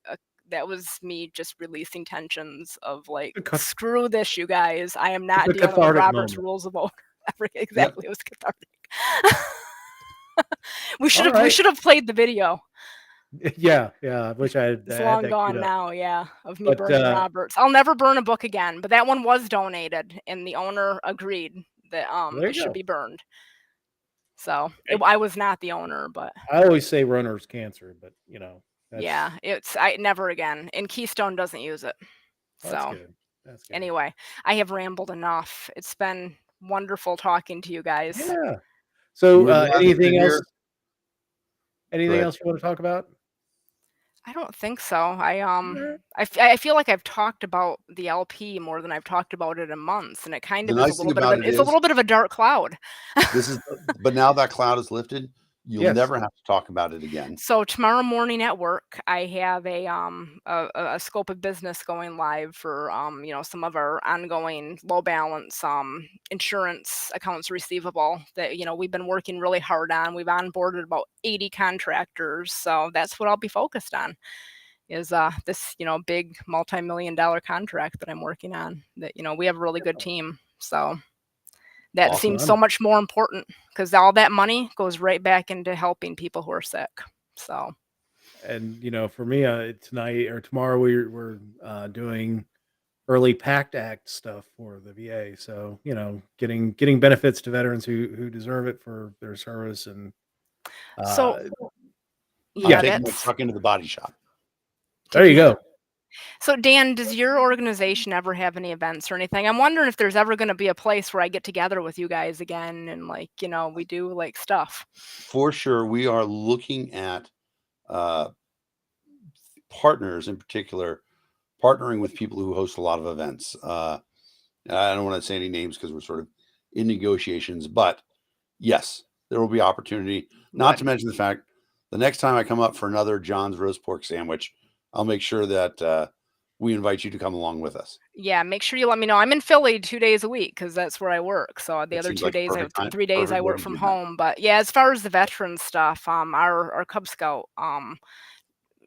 that was me just releasing tensions of like, A ca- screw this, you guys. I am it's not a dealing with cathartic Robert's moment. rules of order. Yep. Exactly, it was cathartic. All We right. should have played the video. Yeah, I wish I had It's had long that queued gone up. now, yeah, of me But burning Roberts. I'll never burn a book again, but that one was donated, and the owner agreed that there it you should go. be burned. So Hey, I was not the owner, but I always say runner's cancer, but that's yeah, I never again. And Keystone doesn't use it. that's So good. That's good. anyway, I have rambled enough. It's been wonderful talking to you guys. Yeah. So We're glad that anything you're else? here. Go Anything ahead. else you want to talk about? I don't think so. I Alright. I feel like I've talked about the LP more than I've talked about it in months, and it kind The of is a nice thing little bit of about it it's a is little bit of a dark cloud. but now that cloud is lifted, you'll Yes. never have to talk about it again. So tomorrow morning at work, I have a scope of business going live for some of our ongoing low balance insurance accounts receivable that we've been working really hard on. We've onboarded about 80 contractors, so that's what I'll be focused on. Is this big multi-million-dollar contract that I'm working on? That we have a really good team, so. That Awesome. seems so much more important because all that money goes right back into helping people who are sick. So, And for me, tonight or tomorrow, we're doing early PACT Act stuff for the VA. So getting benefits to veterans who deserve it for their service. And so uh, I'm yeah, taking my that's truck into the body shop. there you go. so. Dan, does your organization ever have any events or anything? I'm wondering if there's ever going to be a place where I get together with you guys again and we do like stuff. For sure, we are looking at uh, partners, in particular, partnering with people who host a lot of events. I don't want to say any names because we're sort of in negotiations, but yes, there will be opportunity. Not to Good. mention the fact the next time I come up for another John's roast pork sandwich, I'll make sure that we invite you to come along with us. Yeah, make sure you let me know. I'm in Philly 2 days a week because that's where I work. So the It other seems 2 like a days, perfect time, 3 days, I perfect way work to from do that. home. But yeah, as far as the veteran stuff, our Cub Scout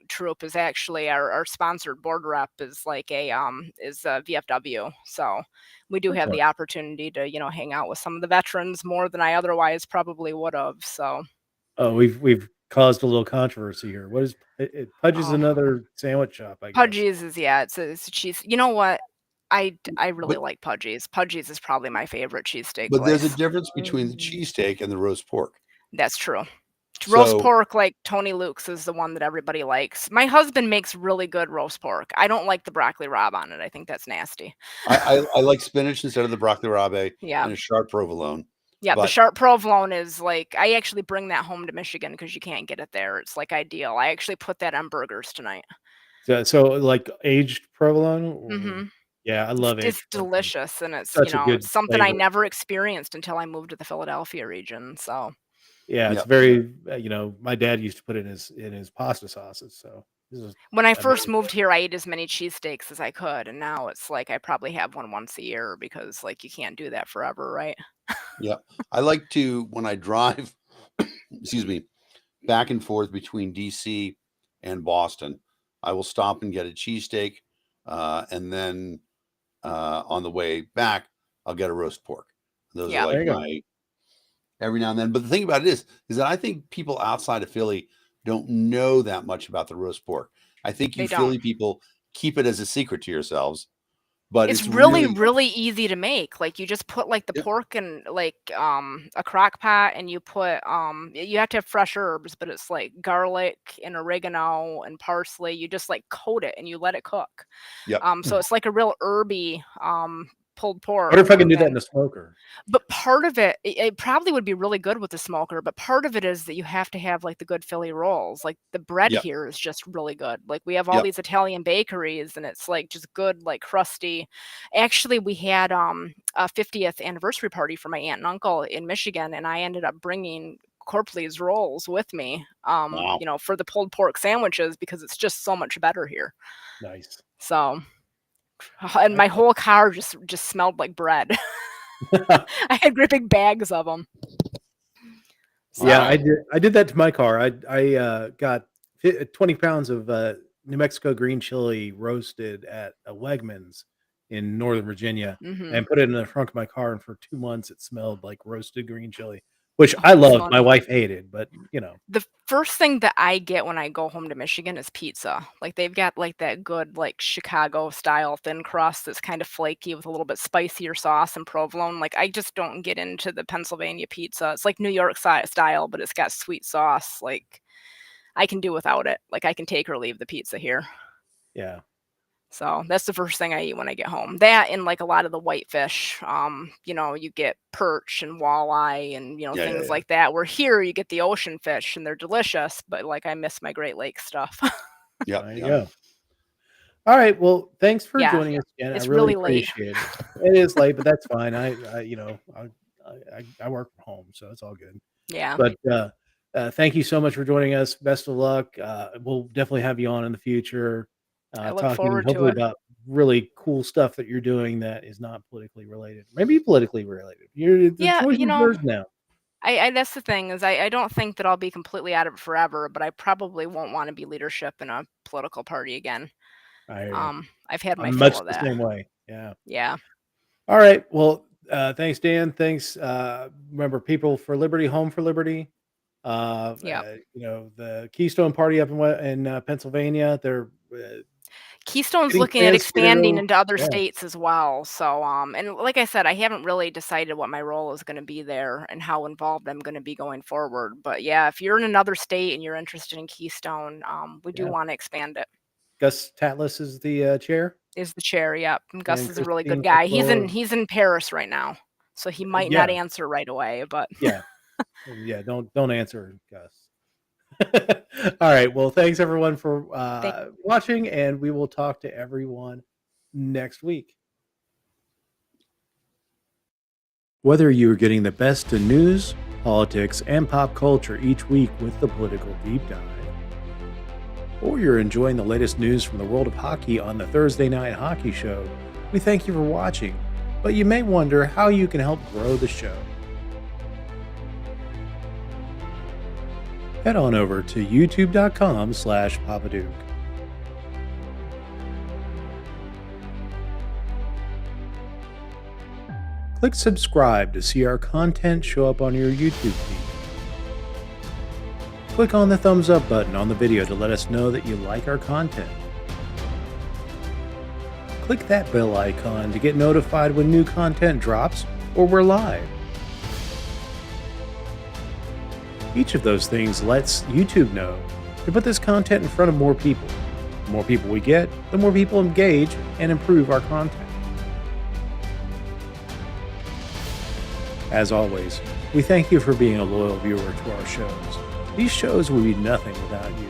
troop is actually our sponsored board rep is like a VFW. So we do have Okay. the opportunity to hang out with some of the veterans more than I otherwise probably would have. So Oh, we've caused a little controversy here. What is Pudge is oh, another sandwich shop, I guess. Pudgy's is it's a cheese. You know what? I really But like Pudgy's. Pudgy's is probably my favorite cheesesteak but there's a place. difference between the cheesesteak and the roast pork. That's true. Roast So pork, like Tony Luke's, is the one that everybody likes. My husband makes really good roast pork. I don't like the broccoli rabe on it. I think that's nasty. I like spinach instead of the broccoli rabe Yeah. and a sharp provolone. Yeah, the But sharp provolone is like I actually bring that home to Michigan because you can't get it there. It's like ideal. I actually put that on burgers tonight. So like aged provolone, or Mhm. yeah, I love It's aged provolone. delicious, and it's Such a good it's something I flavor. never experienced until I moved to the Philadelphia region. So Yeah, it's yeah, very. My dad used to put it in his pasta sauces. So this is when I first amazing. moved here, I ate as many cheesesteaks as I could, and now it's like I probably have one once a year because like you can't do that forever, right? yeah. I like to when I drive, excuse me, back and forth between DC and Boston, I will stop and get a cheesesteak, and then on the way back, I'll get a roast pork. Those are Yeah. There like you go. my every now and then. But the thing about it is that I think people outside of Philly don't know that much about the roast pork. I think you They don't. Philly people keep it as a secret to yourselves, but It's it's really, really really easy to make. Like you just put like the yep, pork in like a crock pot and you put you have to have fresh herbs, but it's like garlic and oregano and parsley. You just like coat it and you let it cook. yep. So it's like a real herby pulled I wonder pork. if I can And do that in then a smoker. but part of it probably would be really good with the smoker, but part of it is that you have to have like the good Philly rolls. Like the bread Yep. here is just really good. Like we have all Yep. these Italian bakeries and it's like just good, like crusty. Actually, we had a 50th anniversary party for my aunt and uncle in Michigan, and I ended up bringing corp leads rolls with me, Wow. you know, for the pulled pork sandwiches because it's just so much better here. Nice. So, and my whole car just smelled like bread. I had great big bags of them. Yeah, Wow. I did that to my car. I got 20 pounds of New Mexico green chili roasted at a Wegmans in Northern Virginia Mhm. and put it in the trunk of my car. And for 2 months, it smelled like roasted green chili, which Oh, I that's loved. My funny. wife hated, but you know, The first thing that I get when I go home to Michigan is pizza. Like, they've got, like, that good, like, Chicago style thin crust that's kind of flaky with a little bit spicier sauce and provolone. Like, I just don't get into the Pennsylvania pizza. It's like New York style, but it's got sweet sauce. Like, I can do without it. Like, I can take or leave the pizza here. yeah, So that's the first thing I eat when I get home. That and like a lot of the whitefish. You know, you get perch and walleye and you know Yeah, yeah, things yeah. like that. Where here you get the ocean fish and they're delicious, but like I miss my Great Lakes stuff. Yep, there you yep. go. All right. Well, thanks for Yeah, joining us again. I it's really really late. appreciate it. It is late, but that's fine. I you know, I work from home, so it's all good. Yeah, But thank you so much for joining us. Best of luck. We'll definitely have you on in the future, I look talking forward to hopefully it. about really cool stuff that you're doing that is not politically related. Maybe politically related. You're the Yeah, choice you is know, yours now. I that's the thing is I don't think that I'll be completely out of it forever, but I probably won't want to be leadership in a political party again. I hear you. I've had my I'm fill much of the that. same way. Yeah. Yeah. All right. Well, thanks, Dan. Thanks. Remember, People for Liberty, Home for Liberty. Yep. You know, the Keystone Party up in Pennsylvania. They're Keystone's getting looking at plans expanding to. into other Yeah. states as well. So, and like I said, I haven't really decided what my role is going to be there and how involved I'm going to be going forward. But yeah, if you're in another state and you're interested in Keystone, we do Yeah. want to expand it. Gus Tatlis is the chair, Is the chair? Yep. And Gus and is a really good Christine guy. Cocolo. He's in Paris right now, so he might not Yeah, answer right away. But yeah, yeah. Don't answer, Gus. All right. Well, thanks everyone for thank watching, and we will talk to everyone next week. Whether you are getting the best in news, politics, and pop culture each week with the Political Deep Dive, or you're enjoying the latest news from the world of hockey on the Thursday Night Hockey Show, we thank you for watching, but you may wonder how you can help grow the show. Head on over to youtube.com/Papaduke. Click subscribe to see our content show up on your YouTube feed. Click on the thumbs up button on the video to let us know that you like our content. Click that bell icon to get notified when new content drops or we're live. Each of those things lets YouTube know to put this content in front of more people. The more people we get, the more people engage and improve our content. As always, we thank you for being a loyal viewer to our shows. These shows would be nothing without you.